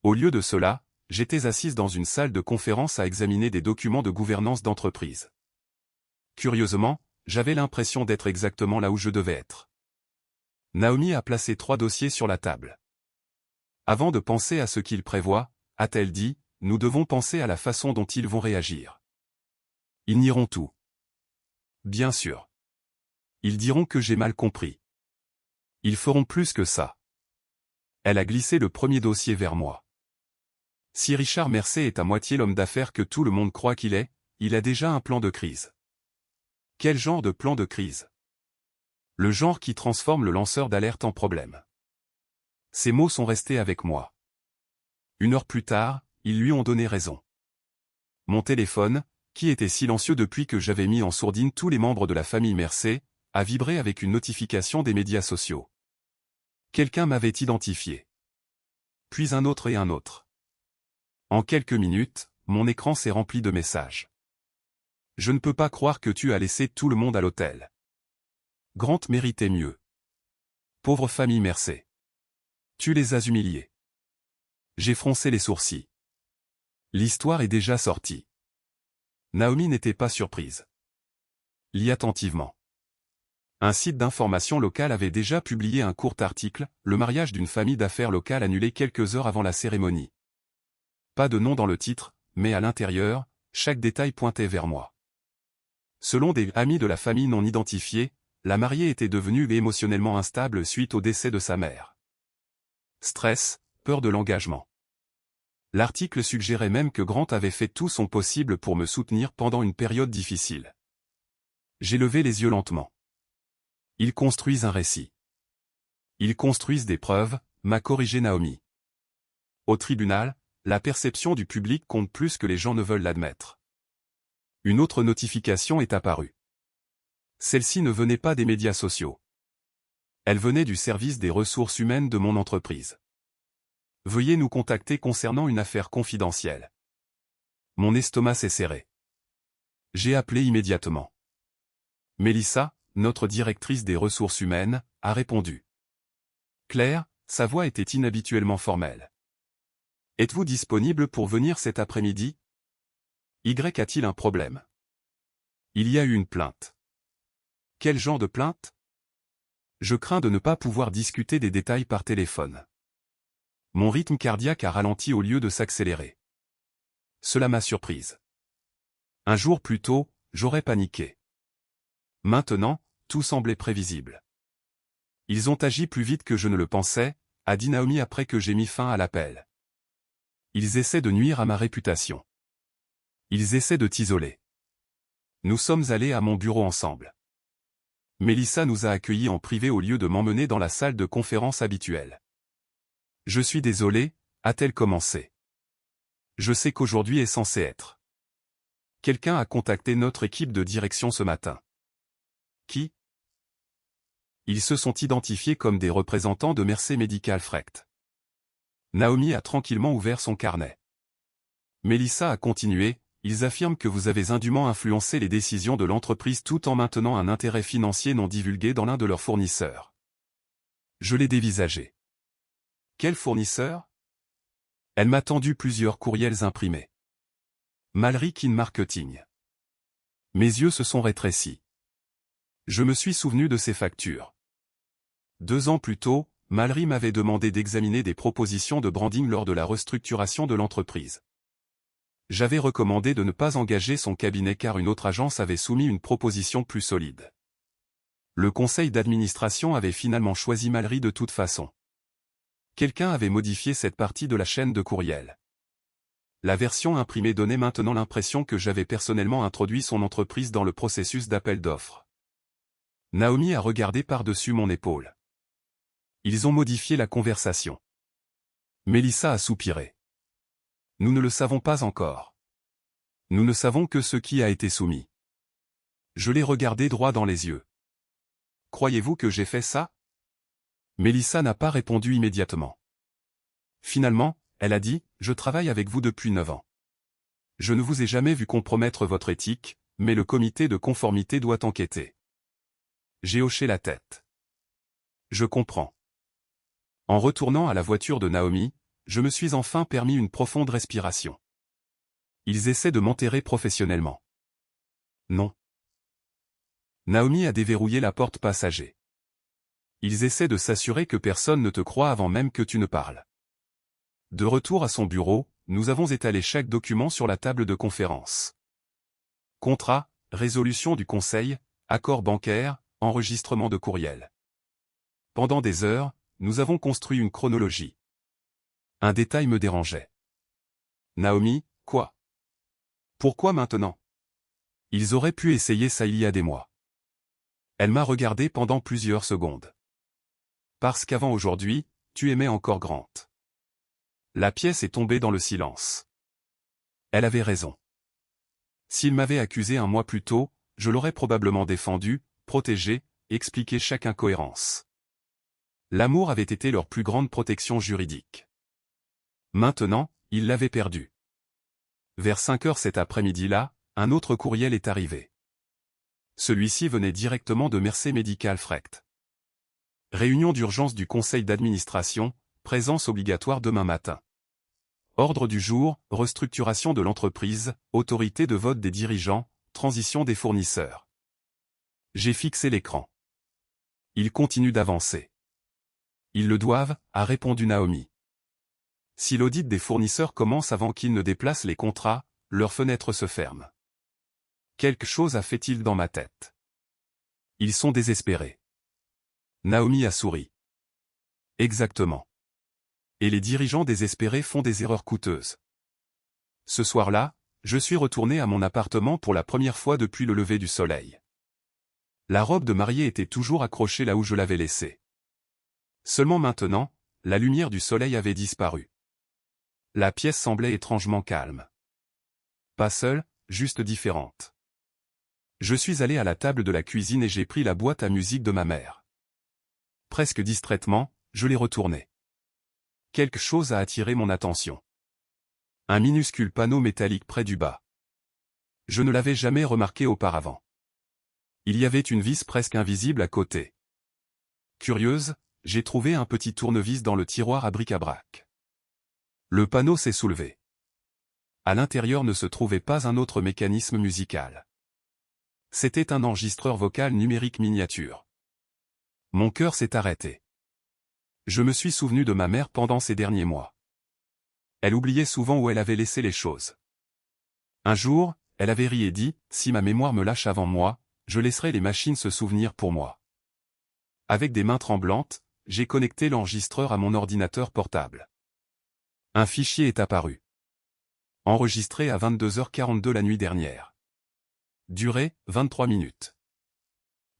Au lieu de cela, j'étais assise dans une salle de conférence à examiner des documents de gouvernance d'entreprise. Curieusement, j'avais l'impression d'être exactement là où je devais être. Naomi a placé 3 dossiers sur la table. Avant de penser à ce qu'ils prévoient, a-t-elle dit, nous devons penser à la façon dont ils vont réagir. Ils nieront tout. Bien sûr. Ils diront que j'ai mal compris. Ils feront plus que ça. Elle a glissé le premier dossier vers moi. Si Richard Mercer est à moitié l'homme d'affaires que tout le monde croit qu'il est, il a déjà un plan de crise. Quel genre de plan de crise? Le genre qui transforme le lanceur d'alerte en problème. Ces mots sont restés avec moi. 1 heure plus tard, ils lui ont donné raison. Mon téléphone, qui était silencieux depuis que j'avais mis en sourdine tous les membres de la famille Mercer, a vibré avec une notification des médias sociaux. Quelqu'un m'avait identifié. Puis un autre et un autre. En quelques minutes, mon écran s'est rempli de messages. Je ne peux pas croire que tu as laissé tout le monde à l'hôtel. Grant méritait mieux. Pauvre famille Mercer. Tu les as humiliés. J'ai froncé les sourcils. L'histoire est déjà sortie. Naomi n'était pas surprise. Lis attentivement. Un site d'information locale avait déjà publié un court article, le mariage d'une famille d'affaires locale annulé quelques heures avant la cérémonie. Pas de nom dans le titre, mais à l'intérieur, chaque détail pointait vers moi. Selon des amis de la famille non identifiés, la mariée était devenue émotionnellement instable suite au décès de sa mère. Stress, peur de l'engagement. L'article suggérait même que Grant avait fait tout son possible pour me soutenir pendant une période difficile. J'ai levé les yeux lentement. Ils construisent un récit. Ils construisent des preuves, m'a corrigé Naomi. Au tribunal, la perception du public compte plus que les gens ne veulent l'admettre. Une autre notification est apparue. Celle-ci ne venait pas des médias sociaux. Elle venait du service des ressources humaines de mon entreprise. Veuillez nous contacter concernant une affaire confidentielle. Mon estomac s'est serré. J'ai appelé immédiatement. Mélissa, notre directrice des ressources humaines, a répondu. Claire, sa voix était inhabituellement formelle. Êtes-vous disponible pour venir cet après-midi? Y a-t-il un problème? Il y a eu une plainte. Quel genre de plainte? Je crains de ne pas pouvoir discuter des détails par téléphone. Mon rythme cardiaque a ralenti au lieu de s'accélérer. Cela m'a surprise. Un jour plus tôt, j'aurais paniqué. Maintenant, tout semblait prévisible. Ils ont agi plus vite que je ne le pensais, a dit Naomi après que j'ai mis fin à l'appel. Ils essaient de nuire à ma réputation. Ils essaient de t'isoler. Nous sommes allés à mon bureau ensemble. Mélissa nous a accueillis en privé au lieu de m'emmener dans la salle de conférence habituelle. Je suis désolé, a-t-elle commencé. Je sais qu'aujourd'hui est censé être. Quelqu'un a contacté notre équipe de direction ce matin. Qui? Ils se sont identifiés comme des représentants de Mercer Medical Freight. Naomi a tranquillement ouvert son carnet. Mélissa a continué, ils affirment que vous avez indûment influencé les décisions de l'entreprise tout en maintenant un intérêt financier non divulgué dans l'un de leurs fournisseurs. Je l'ai dévisagé. Quel fournisseur? Elle m'a tendu plusieurs courriels imprimés. Malrikin Marketing. Mes yeux se sont rétrécis. Je me suis souvenu de ces factures. 2 ans plus tôt, Malry m'avait demandé d'examiner des propositions de branding lors de la restructuration de l'entreprise. J'avais recommandé de ne pas engager son cabinet car une autre agence avait soumis une proposition plus solide. Le conseil d'administration avait finalement choisi Malry de toute façon. Quelqu'un avait modifié cette partie de la chaîne de courriel. La version imprimée donnait maintenant l'impression que j'avais personnellement introduit son entreprise dans le processus d'appel d'offres. Naomi a regardé par-dessus mon épaule. Ils ont modifié la conversation. Mélissa a soupiré. Nous ne le savons pas encore. Nous ne savons que ce qui a été soumis. Je l'ai regardé droit dans les yeux. Croyez-vous que j'ai fait ça? Mélissa n'a pas répondu immédiatement. Finalement, elle a dit, je travaille avec vous depuis 9 ans. Je ne vous ai jamais vu compromettre votre éthique, mais le comité de conformité doit enquêter. J'ai hoché la tête. Je comprends. En retournant à la voiture de Naomi, je me suis enfin permis une profonde respiration. Ils essaient de m'enterrer professionnellement. Non. Naomi a déverrouillé la porte passager. Ils essaient de s'assurer que personne ne te croit avant même que tu ne parles. De retour à son bureau, nous avons étalé chaque document sur la table de conférence. Contrat, résolution du conseil, accord bancaire, enregistrement de courriel. Pendant des heures, nous avons construit une chronologie. Un détail me dérangeait. Naomi, quoi? Pourquoi maintenant? Ils auraient pu essayer ça il y a des mois. Elle m'a regardé pendant plusieurs secondes. Parce qu'avant aujourd'hui, tu aimais encore Grant. La pièce est tombée dans le silence. Elle avait raison. S'il m'avait accusé un mois plus tôt, je l'aurais probablement défendu, protégé, expliqué chaque incohérence. L'amour avait été leur plus grande protection juridique. Maintenant, ils l'avaient perdu. Vers 5 heures cet après-midi-là, un autre courriel est arrivé. Celui-ci venait directement de Mercer Medical Frecht. Réunion d'urgence du conseil d'administration, présence obligatoire demain matin. Ordre du jour, restructuration de l'entreprise, autorité de vote des dirigeants, transition des fournisseurs. J'ai fixé l'écran. Ils continuent d'avancer. Ils le doivent, a répondu Naomi. Si l'audit des fournisseurs commence avant qu'ils ne déplacent les contrats, leur fenêtre se ferme. Quelque chose a fait-il dans ma tête. Ils sont désespérés. Naomi a souri. Exactement. Et les dirigeants désespérés font des erreurs coûteuses. Ce soir-là, je suis retourné à mon appartement pour la première fois depuis le lever du soleil. La robe de mariée était toujours accrochée là où je l'avais laissée. Seulement maintenant, la lumière du soleil avait disparu. La pièce semblait étrangement calme. Pas seule, juste différente. Je suis allé à la table de la cuisine et j'ai pris la boîte à musique de ma mère. Presque distraitement, je l'ai retournée. Quelque chose a attiré mon attention. Un minuscule panneau métallique près du bas. Je ne l'avais jamais remarqué auparavant. Il y avait une vis presque invisible à côté. Curieuse, j'ai trouvé un petit tournevis dans le tiroir à bric-à-brac. Le panneau s'est soulevé. À l'intérieur ne se trouvait pas un autre mécanisme musical. C'était un enregistreur vocal numérique miniature. Mon cœur s'est arrêté. Je me suis souvenu de ma mère pendant ces derniers mois. Elle oubliait souvent où elle avait laissé les choses. Un jour, elle avait ri et dit, si ma mémoire me lâche avant moi, je laisserai les machines se souvenir pour moi. Avec des mains tremblantes, j'ai connecté l'enregistreur à mon ordinateur portable. Un fichier est apparu. Enregistré à 22h42 la nuit dernière. Durée, 23 minutes.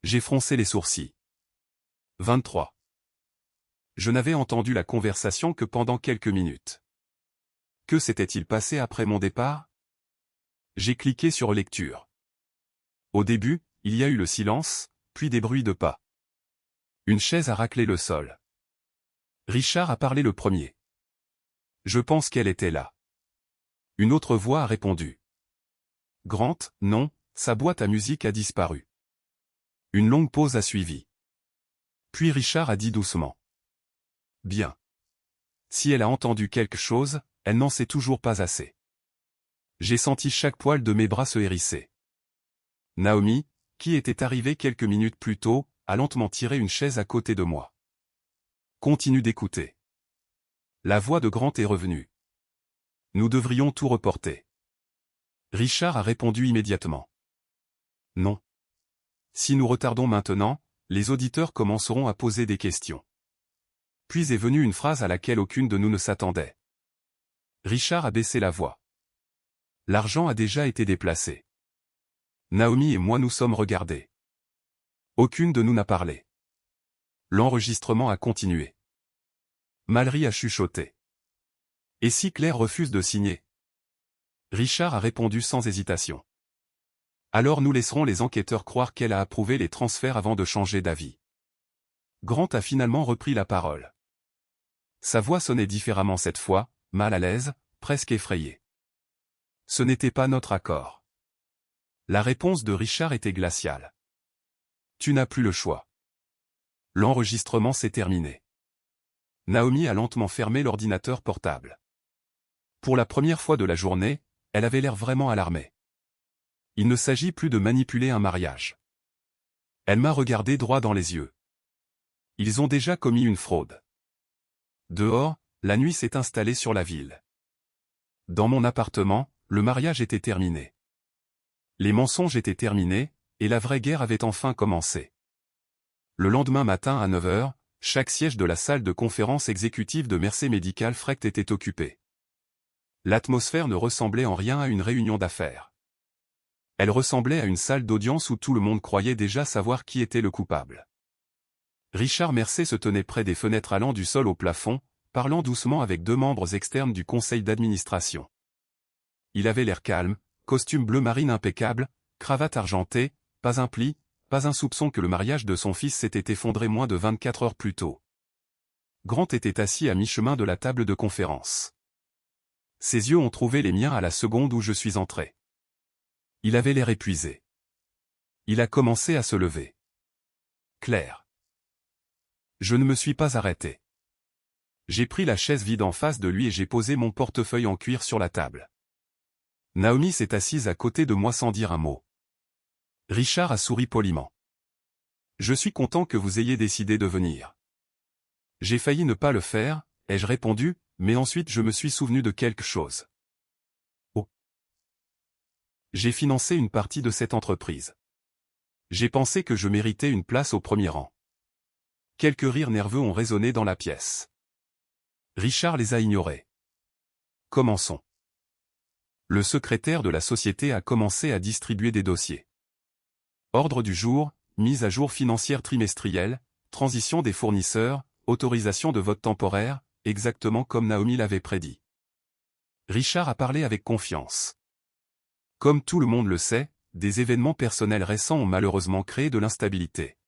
J'ai froncé les sourcils. 23. Je n'avais entendu la conversation que pendant quelques minutes. Que s'était-il passé après mon départ? J'ai cliqué sur lecture. Au début, il y a eu le silence, puis des bruits de pas. Une chaise a raclé le sol. Richard a parlé le premier. Je pense qu'elle était là. Une autre voix a répondu. Grant, non, sa boîte à musique a disparu. Une longue pause a suivi. Puis Richard a dit doucement. Bien. Si elle a entendu quelque chose, elle n'en sait toujours pas assez. J'ai senti chaque poil de mes bras se hérisser. Naomi, qui était arrivée quelques minutes plus tôt, a lentement tiré une chaise à côté de moi. Continue d'écouter. La voix de Grant est revenue. Nous devrions tout reporter. Richard a répondu immédiatement. Non. Si nous retardons maintenant, les auditeurs commenceront à poser des questions. Puis est venue une phrase à laquelle aucune de nous ne s'attendait. Richard a baissé la voix. L'argent a déjà été déplacé. Naomi et moi nous sommes regardés. Aucune de nous n'a parlé. L'enregistrement a continué. Mallory a chuchoté. Et si Claire refuse de signer? Richard a répondu sans hésitation. Alors nous laisserons les enquêteurs croire qu'elle a approuvé les transferts avant de changer d'avis. Grant a finalement repris la parole. Sa voix sonnait différemment cette fois, mal à l'aise, presque effrayée. Ce n'était pas notre accord. La réponse de Richard était glaciale. Tu n'as plus le choix. L'enregistrement s'est terminé. Naomi a lentement fermé l'ordinateur portable. Pour la première fois de la journée, elle avait l'air vraiment alarmée. Il ne s'agit plus de manipuler un mariage. Elle m'a regardé droit dans les yeux. Ils ont déjà commis une fraude. Dehors, la nuit s'est installée sur la ville. Dans mon appartement, le mariage était terminé. Les mensonges étaient terminés, et la vraie guerre avait enfin commencé. Le lendemain matin à 9 h, chaque siège de la salle de conférence exécutive de Mercy Medical Frecht était occupé. L'atmosphère ne ressemblait en rien à une réunion d'affaires. Elle ressemblait à une salle d'audience où tout le monde croyait déjà savoir qui était le coupable. Richard Mercy se tenait près des fenêtres allant du sol au plafond, parlant doucement avec deux membres externes du conseil d'administration. Il avait l'air calme, costume bleu marine impeccable, cravate argentée, pas un pli, pas un soupçon que le mariage de son fils s'était effondré moins de 24 heures plus tôt. Grant était assis à mi-chemin de la table de conférence. Ses yeux ont trouvé les miens à la seconde où je suis entré. Il avait l'air épuisé. Il a commencé à se lever. Claire. Je ne me suis pas arrêté. J'ai pris la chaise vide en face de lui et j'ai posé mon portefeuille en cuir sur la table. Naomi s'est assise à côté de moi sans dire un mot. Richard a souri poliment. Je suis content que vous ayez décidé de venir. J'ai failli ne pas le faire, ai-je répondu, mais ensuite je me suis souvenu de quelque chose. Oh. J'ai financé une partie de cette entreprise. J'ai pensé que je méritais une place au premier rang. Quelques rires nerveux ont résonné dans la pièce. Richard les a ignorés. Commençons. Le secrétaire de la société a commencé à distribuer des dossiers. Ordre du jour, mise à jour financière trimestrielle, transition des fournisseurs, autorisation de vote temporaire, exactement comme Naomi l'avait prédit. Richard a parlé avec confiance. Comme tout le monde le sait, des événements personnels récents ont malheureusement créé de l'instabilité.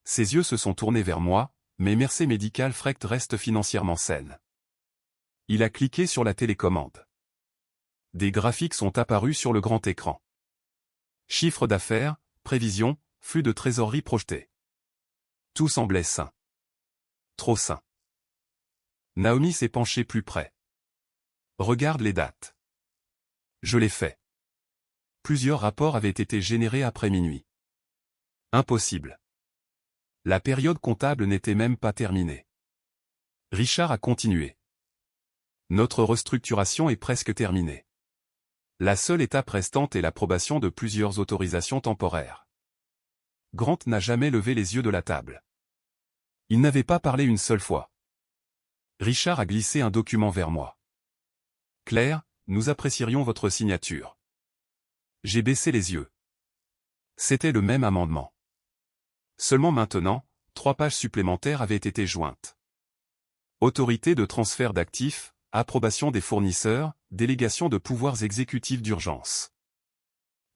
Ses yeux se sont tournés vers moi, mais Mercy Medical Frecht reste financièrement saine. Il a cliqué sur la télécommande. Des graphiques sont apparus sur le grand écran. Chiffre d'affaires, prévisions, flux de trésorerie projetés. Tout semblait sain. Trop sain. Naomi s'est penchée plus près. Regarde les dates. Je l'ai fait. Plusieurs rapports avaient été générés après minuit. Impossible. La période comptable n'était même pas terminée. Richard a continué. Notre restructuration est presque terminée. La seule étape restante est l'approbation de plusieurs autorisations temporaires. Grant n'a jamais levé les yeux de la table. Il n'avait pas parlé une seule fois. Richard a glissé un document vers moi. Claire, nous apprécierions votre signature. J'ai baissé les yeux. C'était le même amendement. Seulement maintenant, 3 pages supplémentaires avaient été jointes. Autorité de transfert d'actifs, approbation des fournisseurs, délégation de pouvoirs exécutifs d'urgence.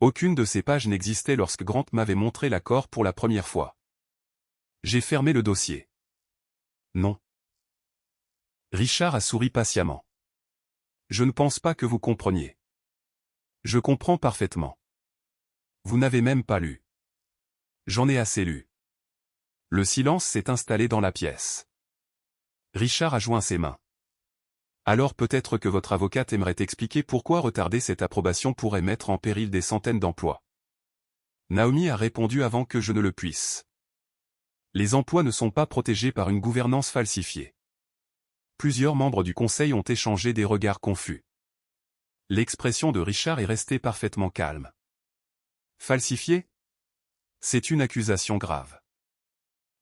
Aucune de ces pages n'existait lorsque Grant m'avait montré l'accord pour la première fois. J'ai fermé le dossier. Non. Richard a souri patiemment. Je ne pense pas que vous compreniez. Je comprends parfaitement. Vous n'avez même pas lu. J'en ai assez lu. Le silence s'est installé dans la pièce. Richard a joint ses mains. Alors peut-être que votre avocate aimerait expliquer pourquoi retarder cette approbation pourrait mettre en péril des centaines d'emplois. Naomi a répondu avant que je ne le puisse. Les emplois ne sont pas protégés par une gouvernance falsifiée. Plusieurs membres du conseil ont échangé des regards confus. L'expression de Richard est restée parfaitement calme. Falsifié? C'est une accusation grave.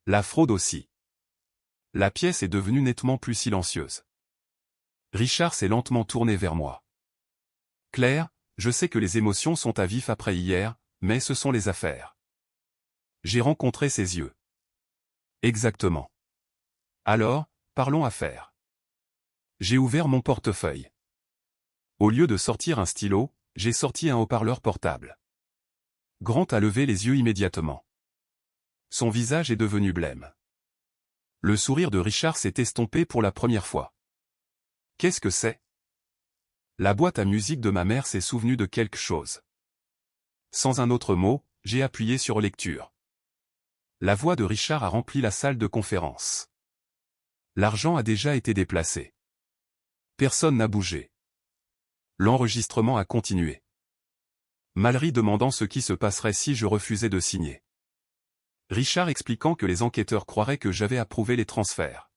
La fraude aussi. La pièce est devenue nettement plus silencieuse. Richard s'est lentement tourné vers moi. Claire, je sais que les émotions sont à vif après hier, mais ce sont les affaires. J'ai rencontré ses yeux. Exactement. Alors, parlons affaires. J'ai ouvert mon portefeuille. Au lieu de sortir un stylo, j'ai sorti un haut-parleur portable. Grant a levé les yeux immédiatement. Son visage est devenu blême. Le sourire de Richard s'est estompé pour la première fois. Qu'est-ce que c'est? La boîte à musique de ma mère s'est souvenue de quelque chose. Sans un autre mot, j'ai appuyé sur lecture. La voix de Richard a rempli la salle de conférence. L'argent a déjà été déplacé. Personne n'a bougé. L'enregistrement a continué. Mallory demandant ce qui se passerait si je refusais de signer. Richard expliquant que les enquêteurs croiraient que j'avais approuvé les transferts.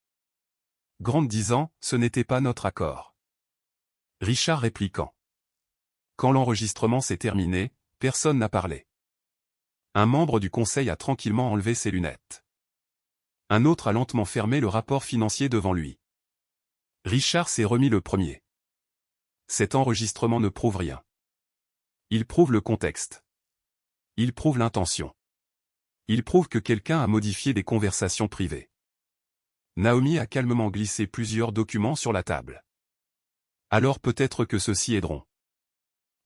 Grant disant, ce n'était pas notre accord. Richard répliquant. Quand l'enregistrement s'est terminé, personne n'a parlé. Un membre du conseil a tranquillement enlevé ses lunettes. Un autre a lentement fermé le rapport financier devant lui. Richard s'est remis le premier. Cet enregistrement ne prouve rien. Il prouve le contexte. Il prouve l'intention. Il prouve que quelqu'un a modifié des conversations privées. Naomi a calmement glissé plusieurs documents sur la table. Alors peut-être que ceux-ci aideront.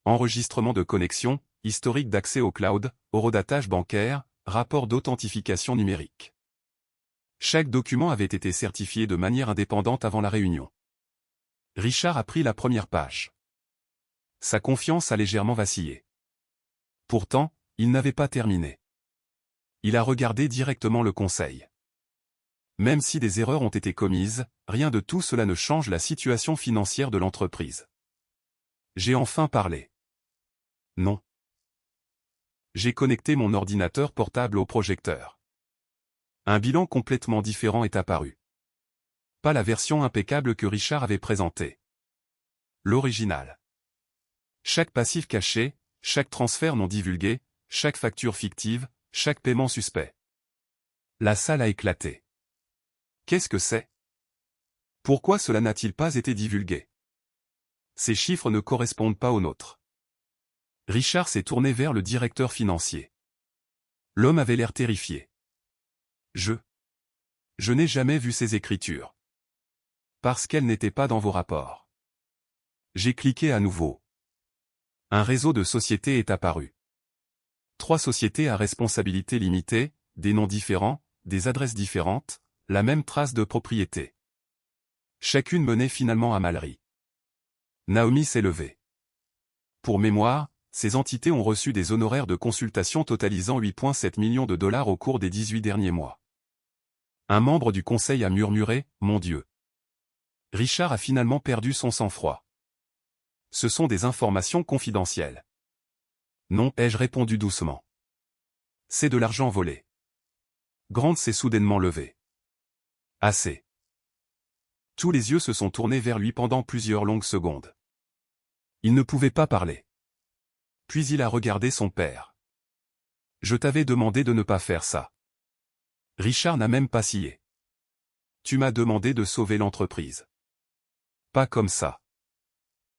Enregistrement de connexion, historique d'accès au cloud, horodatage bancaire, rapport d'authentification numérique. Chaque document avait été certifié de manière indépendante avant la réunion. Richard a pris la première page. Sa confiance a légèrement vacillé. Pourtant, il n'avait pas terminé. Il a regardé directement le conseil. Même si des erreurs ont été commises, rien de tout cela ne change la situation financière de l'entreprise. J'ai enfin parlé. Non. J'ai connecté mon ordinateur portable au projecteur. Un bilan complètement différent est apparu. Pas la version impeccable que Richard avait présentée. L'original. Chaque passif caché, chaque transfert non divulgué, chaque facture fictive, chaque paiement suspect. La salle a éclaté. Qu'est-ce que c'est? Pourquoi cela n'a-t-il pas été divulgué? Ces chiffres ne correspondent pas aux nôtres. Richard s'est tourné vers le directeur financier. L'homme avait l'air terrifié. Je n'ai jamais vu ces écritures. Parce qu'elles n'étaient pas dans vos rapports. J'ai cliqué à nouveau. Un réseau de sociétés est apparu. 3 sociétés à responsabilité limitée, des noms différents, des adresses différentes, la même trace de propriété. Chacune menait finalement à Mallory. Naomi s'est levée. Pour mémoire, ces entités ont reçu des honoraires de consultation totalisant 8,7 millions de dollars au cours des 18 derniers mois. Un membre du conseil a murmuré, « Mon Dieu !» Richard a finalement perdu son sang-froid. Ce sont des informations confidentielles. Non, ai-je répondu doucement. C'est de l'argent volé. Grant s'est soudainement levé. Assez. Tous les yeux se sont tournés vers lui pendant plusieurs longues secondes. Il ne pouvait pas parler. Puis il a regardé son père. Je t'avais demandé de ne pas faire ça. Richard n'a même pas scié. Tu m'as demandé de sauver l'entreprise. Pas comme ça.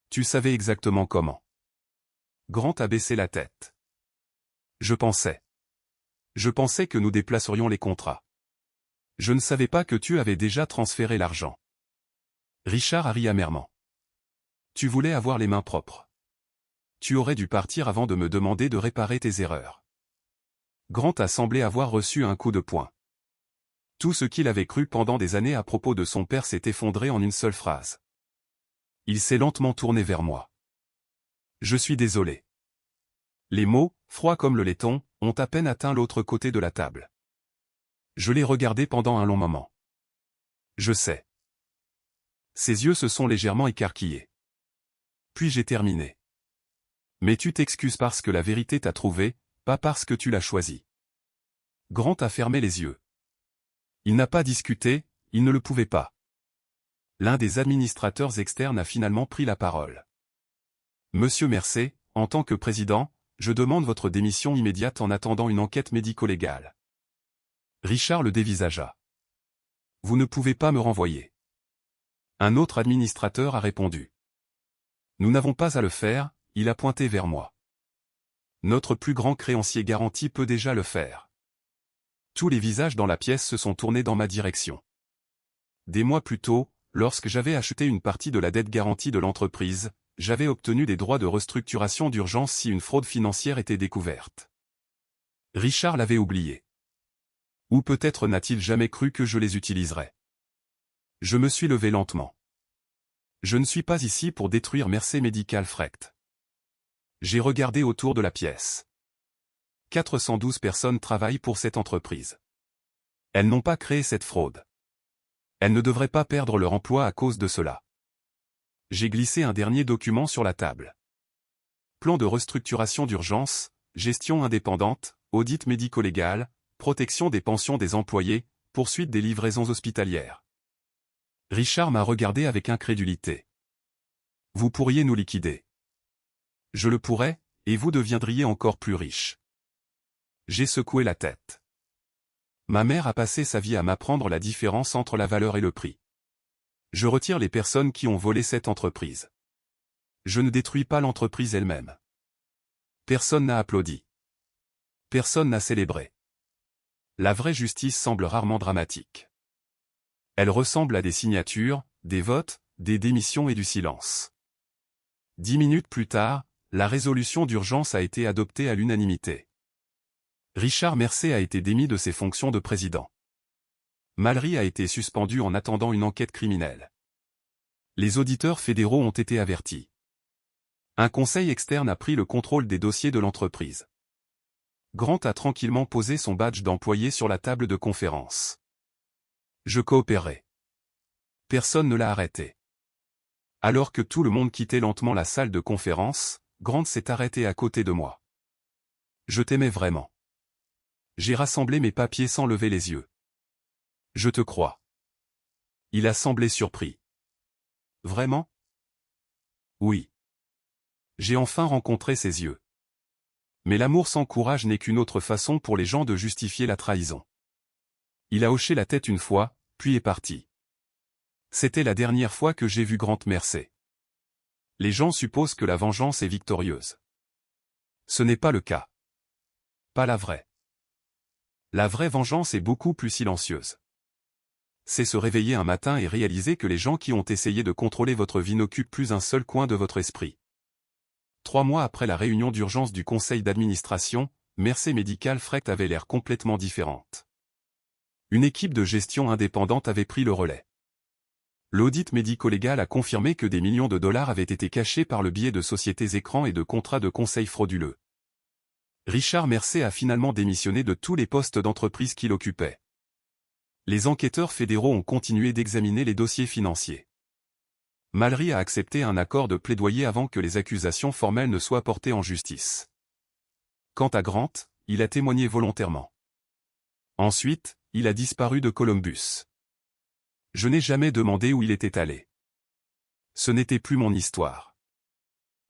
Tu savais exactement comment. Grant a baissé la tête. Je pensais que nous déplacerions les contrats. Je ne savais pas que tu avais déjà transféré l'argent. Richard a ri amèrement. Tu voulais avoir les mains propres. Tu aurais dû partir avant de me demander de réparer tes erreurs. Grant a semblé avoir reçu un coup de poing. Tout ce qu'il avait cru pendant des années à propos de son père s'est effondré en une seule phrase. Il s'est lentement tourné vers moi. Je suis désolé. Les mots, froids comme le laiton, ont à peine atteint l'autre côté de la table. Je l'ai regardé pendant un long moment. Je sais. Ses yeux se sont légèrement écarquillés. Puis j'ai terminé. Mais tu t'excuses parce que la vérité t'a trouvé, pas parce que tu l'as choisie. Grant a fermé les yeux. Il n'a pas discuté, il ne le pouvait pas. L'un des administrateurs externes a finalement pris la parole. Monsieur Mercer, en tant que président, je demande votre démission immédiate en attendant une enquête médico-légale. Richard le dévisagea. Vous ne pouvez pas me renvoyer. Un autre administrateur a répondu. Nous n'avons pas à le faire, il a pointé vers moi. Notre plus grand créancier garanti peut déjà le faire. Tous les visages dans la pièce se sont tournés dans ma direction. Des mois plus tôt, lorsque j'avais acheté une partie de la dette garantie de l'entreprise, j'avais obtenu des droits de restructuration d'urgence si une fraude financière était découverte. Richard l'avait oublié. Ou peut-être n'a-t-il jamais cru que je les utiliserais. Je me suis levé lentement. Je ne suis pas ici pour détruire Mercer Medical Freight. J'ai regardé autour de la pièce. 412 personnes travaillent pour cette entreprise. Elles n'ont pas créé cette fraude. Elles ne devraient pas perdre leur emploi à cause de cela. J'ai glissé un dernier document sur la table. Plan de restructuration d'urgence, gestion indépendante, audit médico-légal, protection des pensions des employés, poursuite des livraisons hospitalières. Richard m'a regardé avec incrédulité. Vous pourriez nous liquider. Je le pourrais, et vous deviendriez encore plus riche. J'ai secoué la tête. Ma mère a passé sa vie à m'apprendre la différence entre la valeur et le prix. Je retire les personnes qui ont volé cette entreprise. Je ne détruis pas l'entreprise elle-même. Personne n'a applaudi. Personne n'a célébré. La vraie justice semble rarement dramatique. Elle ressemble à des signatures, des votes, des démissions et du silence. 10 minutes plus tard, la résolution d'urgence a été adoptée à l'unanimité. Richard Mercer a été démis de ses fonctions de président. Mallory a été suspendu en attendant une enquête criminelle. Les auditeurs fédéraux ont été avertis. Un conseil externe a pris le contrôle des dossiers de l'entreprise. Grant a tranquillement posé son badge d'employé sur la table de conférence. Je coopérais. Personne ne l'a arrêté. Alors que tout le monde quittait lentement la salle de conférence, Grant s'est arrêté à côté de moi. Je t'aimais vraiment. J'ai rassemblé mes papiers sans lever les yeux. Je te crois. Il a semblé surpris. Vraiment? Oui. J'ai enfin rencontré ses yeux. Mais l'amour sans courage n'est qu'une autre façon pour les gens de justifier la trahison. Il a hoché la tête une fois, puis est parti. C'était la dernière fois que j'ai vu Grant Mercer. Les gens supposent que la vengeance est victorieuse. Ce n'est pas le cas. Pas la vraie. La vraie vengeance est beaucoup plus silencieuse. C'est se réveiller un matin et réaliser que les gens qui ont essayé de contrôler votre vie n'occupent plus un seul coin de votre esprit. 3 mois après la réunion d'urgence du conseil d'administration, Mercer Medical Freight avait l'air complètement différente. Une équipe de gestion indépendante avait pris le relais. L'audit médico-légal a confirmé que des millions de dollars avaient été cachés par le biais de sociétés écrans et de contrats de conseil frauduleux. Richard Mercer a finalement démissionné de tous les postes d'entreprise qu'il occupait. Les enquêteurs fédéraux ont continué d'examiner les dossiers financiers. Mallory a accepté un accord de plaidoyer avant que les accusations formelles ne soient portées en justice. Quant à Grant, il a témoigné volontairement. Ensuite, il a disparu de Columbus. Je n'ai jamais demandé où il était allé. Ce n'était plus mon histoire.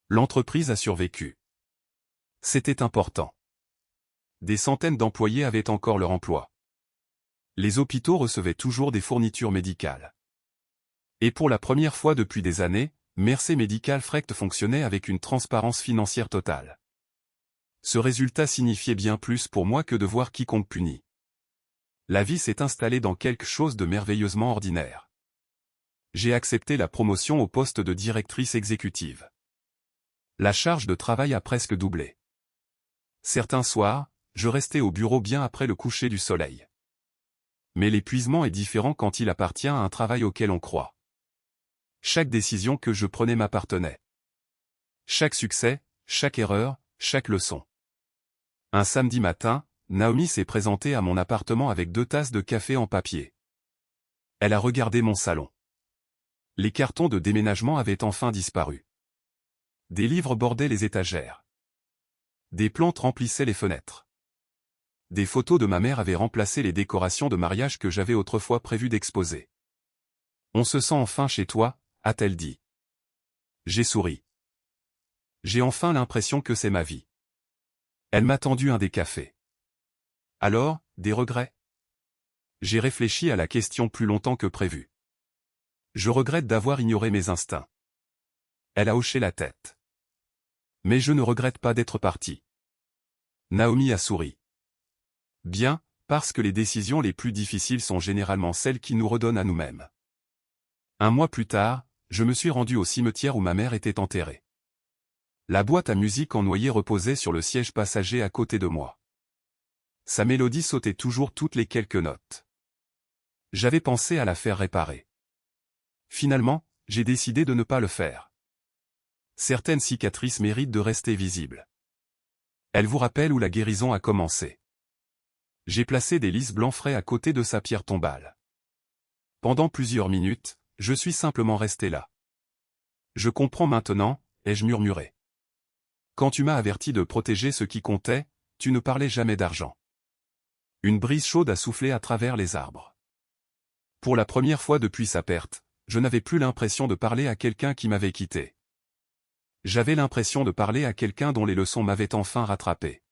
L'entreprise a survécu. C'était important. Des centaines d'employés avaient encore leur emploi. Les hôpitaux recevaient toujours des fournitures médicales. Et pour la première fois depuis des années, Mercer Medical Freight fonctionnait avec une transparence financière totale. Ce résultat signifiait bien plus pour moi que de voir quiconque puni. La vie s'est installée dans quelque chose de merveilleusement ordinaire. J'ai accepté la promotion au poste de directrice exécutive. La charge de travail a presque doublé. Certains soirs, je restais au bureau bien après le coucher du soleil. Mais l'épuisement est différent quand il appartient à un travail auquel on croit. Chaque décision que je prenais m'appartenait. Chaque succès, chaque erreur, chaque leçon. Un samedi matin, Naomi s'est présentée à mon appartement avec 2 tasses de café en papier. Elle a regardé mon salon. Les cartons de déménagement avaient enfin disparu. Des livres bordaient les étagères. Des plantes remplissaient les fenêtres. Des photos de ma mère avaient remplacé les décorations de mariage que j'avais autrefois prévu d'exposer. « On se sent enfin chez toi », a-t-elle dit. J'ai souri. J'ai enfin l'impression que c'est ma vie. Elle m'a tendu un décafé. Alors, des regrets? J'ai réfléchi à la question plus longtemps que prévu. Je regrette d'avoir ignoré mes instincts. Elle a hoché la tête. Mais je ne regrette pas d'être parti. Naomi a souri. Bien, parce que les décisions les plus difficiles sont généralement celles qui nous redonnent à nous-mêmes. Un mois plus tard, je me suis rendu au cimetière où ma mère était enterrée. La boîte à musique en noyer reposait sur le siège passager à côté de moi. Sa mélodie sautait toujours toutes les quelques notes. J'avais pensé à la faire réparer. Finalement, j'ai décidé de ne pas le faire. Certaines cicatrices méritent de rester visibles. Elles vous rappellent où la guérison a commencé. J'ai placé des lys blancs frais à côté de sa pierre tombale. Pendant plusieurs minutes, je suis simplement resté là. Je comprends maintenant, ai-je murmuré. Quand tu m'as averti de protéger ce qui comptait, tu ne parlais jamais d'argent. Une brise chaude a soufflé à travers les arbres. Pour la première fois depuis sa perte, je n'avais plus l'impression de parler à quelqu'un qui m'avait quitté. J'avais l'impression de parler à quelqu'un dont les leçons m'avaient enfin rattrapé.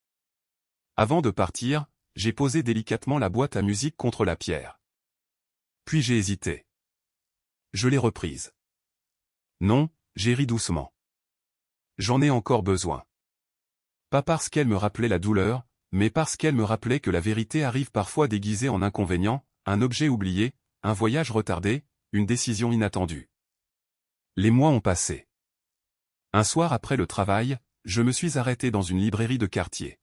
Avant de partir, j'ai posé délicatement la boîte à musique contre la pierre. Puis j'ai hésité. Je l'ai reprise. Non, j'ai ri doucement. J'en ai encore besoin. Pas parce qu'elle me rappelait la douleur, mais parce qu'elle me rappelait que la vérité arrive parfois déguisée en inconvénient, un objet oublié, un voyage retardé, une décision inattendue. Les mois ont passé. Un soir après le travail, je me suis arrêté dans une librairie de quartier.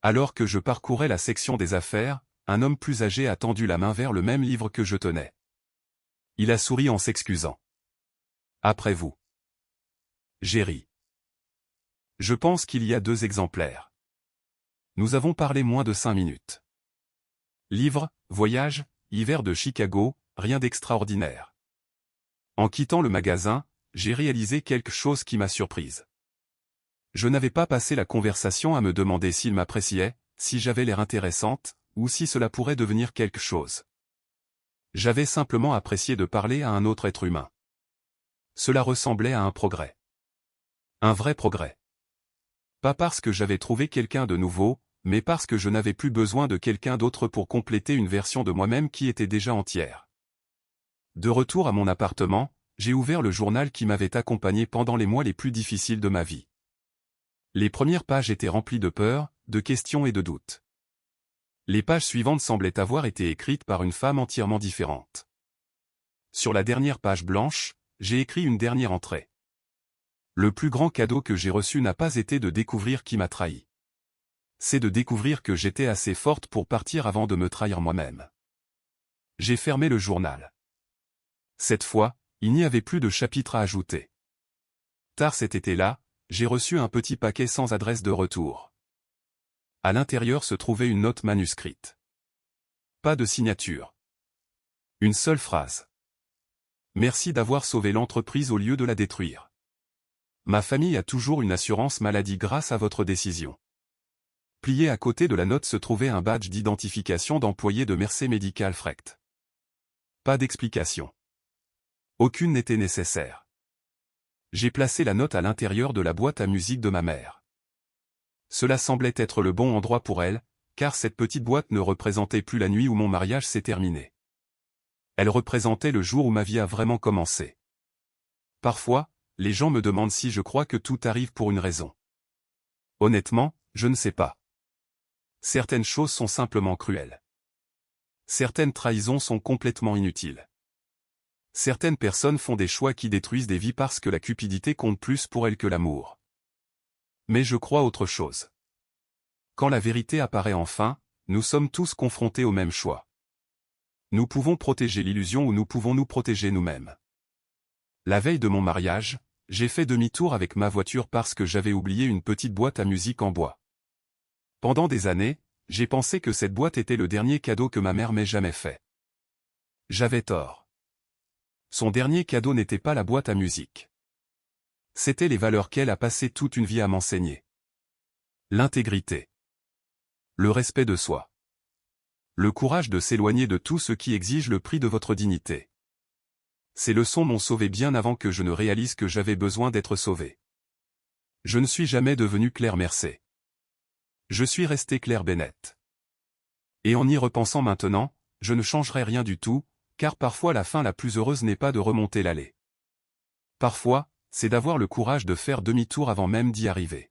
Alors que je parcourais la section des affaires, un homme plus âgé a tendu la main vers le même livre que je tenais. Il a souri en s'excusant. Après vous. J'ai ri. Je pense qu'il y a 2 exemplaires. Nous avons parlé moins de 5 minutes. Livre, voyage, hiver de Chicago, rien d'extraordinaire. En quittant le magasin, j'ai réalisé quelque chose qui m'a surprise. Je n'avais pas passé la conversation à me demander s'il m'appréciait, si j'avais l'air intéressante, ou si cela pourrait devenir quelque chose. J'avais simplement apprécié de parler à un autre être humain. Cela ressemblait à un progrès. Un vrai progrès. Pas parce que j'avais trouvé quelqu'un de nouveau, mais parce que je n'avais plus besoin de quelqu'un d'autre pour compléter une version de moi-même qui était déjà entière. De retour à mon appartement, j'ai ouvert le journal qui m'avait accompagné pendant les mois les plus difficiles de ma vie. Les premières pages étaient remplies de peur, de questions et de doutes. Les pages suivantes semblaient avoir été écrites par une femme entièrement différente. Sur la dernière page blanche, j'ai écrit une dernière entrée. Le plus grand cadeau que j'ai reçu n'a pas été de découvrir qui m'a trahi. C'est de découvrir que j'étais assez forte pour partir avant de me trahir moi-même. J'ai fermé le journal. Cette fois, il n'y avait plus de chapitre à ajouter. Tard cet été-là, j'ai reçu un petit paquet sans adresse de retour. À l'intérieur se trouvait une note manuscrite. Pas de signature. Une seule phrase. Merci d'avoir sauvé l'entreprise au lieu de la détruire. Ma famille a toujours une assurance maladie grâce à votre décision. Plié à côté de la note se trouvait un badge d'identification d'employé de Mercé Medical Freight. Pas d'explication. Aucune n'était nécessaire. J'ai placé la note à l'intérieur de la boîte à musique de ma mère. Cela semblait être le bon endroit pour elle, car cette petite boîte ne représentait plus la nuit où mon mariage s'est terminé. Elle représentait le jour où ma vie a vraiment commencé. Parfois, les gens me demandent si je crois que tout arrive pour une raison. Honnêtement, je ne sais pas. Certaines choses sont simplement cruelles. Certaines trahisons sont complètement inutiles. Certaines personnes font des choix qui détruisent des vies parce que la cupidité compte plus pour elles que l'amour. Mais je crois autre chose. Quand la vérité apparaît enfin, nous sommes tous confrontés au même choix. Nous pouvons protéger l'illusion ou nous pouvons nous protéger nous-mêmes. La veille de mon mariage, j'ai fait demi-tour avec ma voiture parce que j'avais oublié une petite boîte à musique en bois. Pendant des années, j'ai pensé que cette boîte était le dernier cadeau que ma mère m'ait jamais fait. J'avais tort. Son dernier cadeau n'était pas la boîte à musique. C'étaient les valeurs qu'elle a passé toute une vie à m'enseigner. L'intégrité. Le respect de soi. Le courage de s'éloigner de tout ce qui exige le prix de votre dignité. Ces leçons m'ont sauvé bien avant que je ne réalise que j'avais besoin d'être sauvé. Je ne suis jamais devenu Claire Mercé. Je suis resté Claire Bennett. Et en y repensant maintenant, je ne changerai rien du tout, car parfois la fin la plus heureuse n'est pas de remonter l'allée. Parfois, c'est d'avoir le courage de faire demi-tour avant même d'y arriver.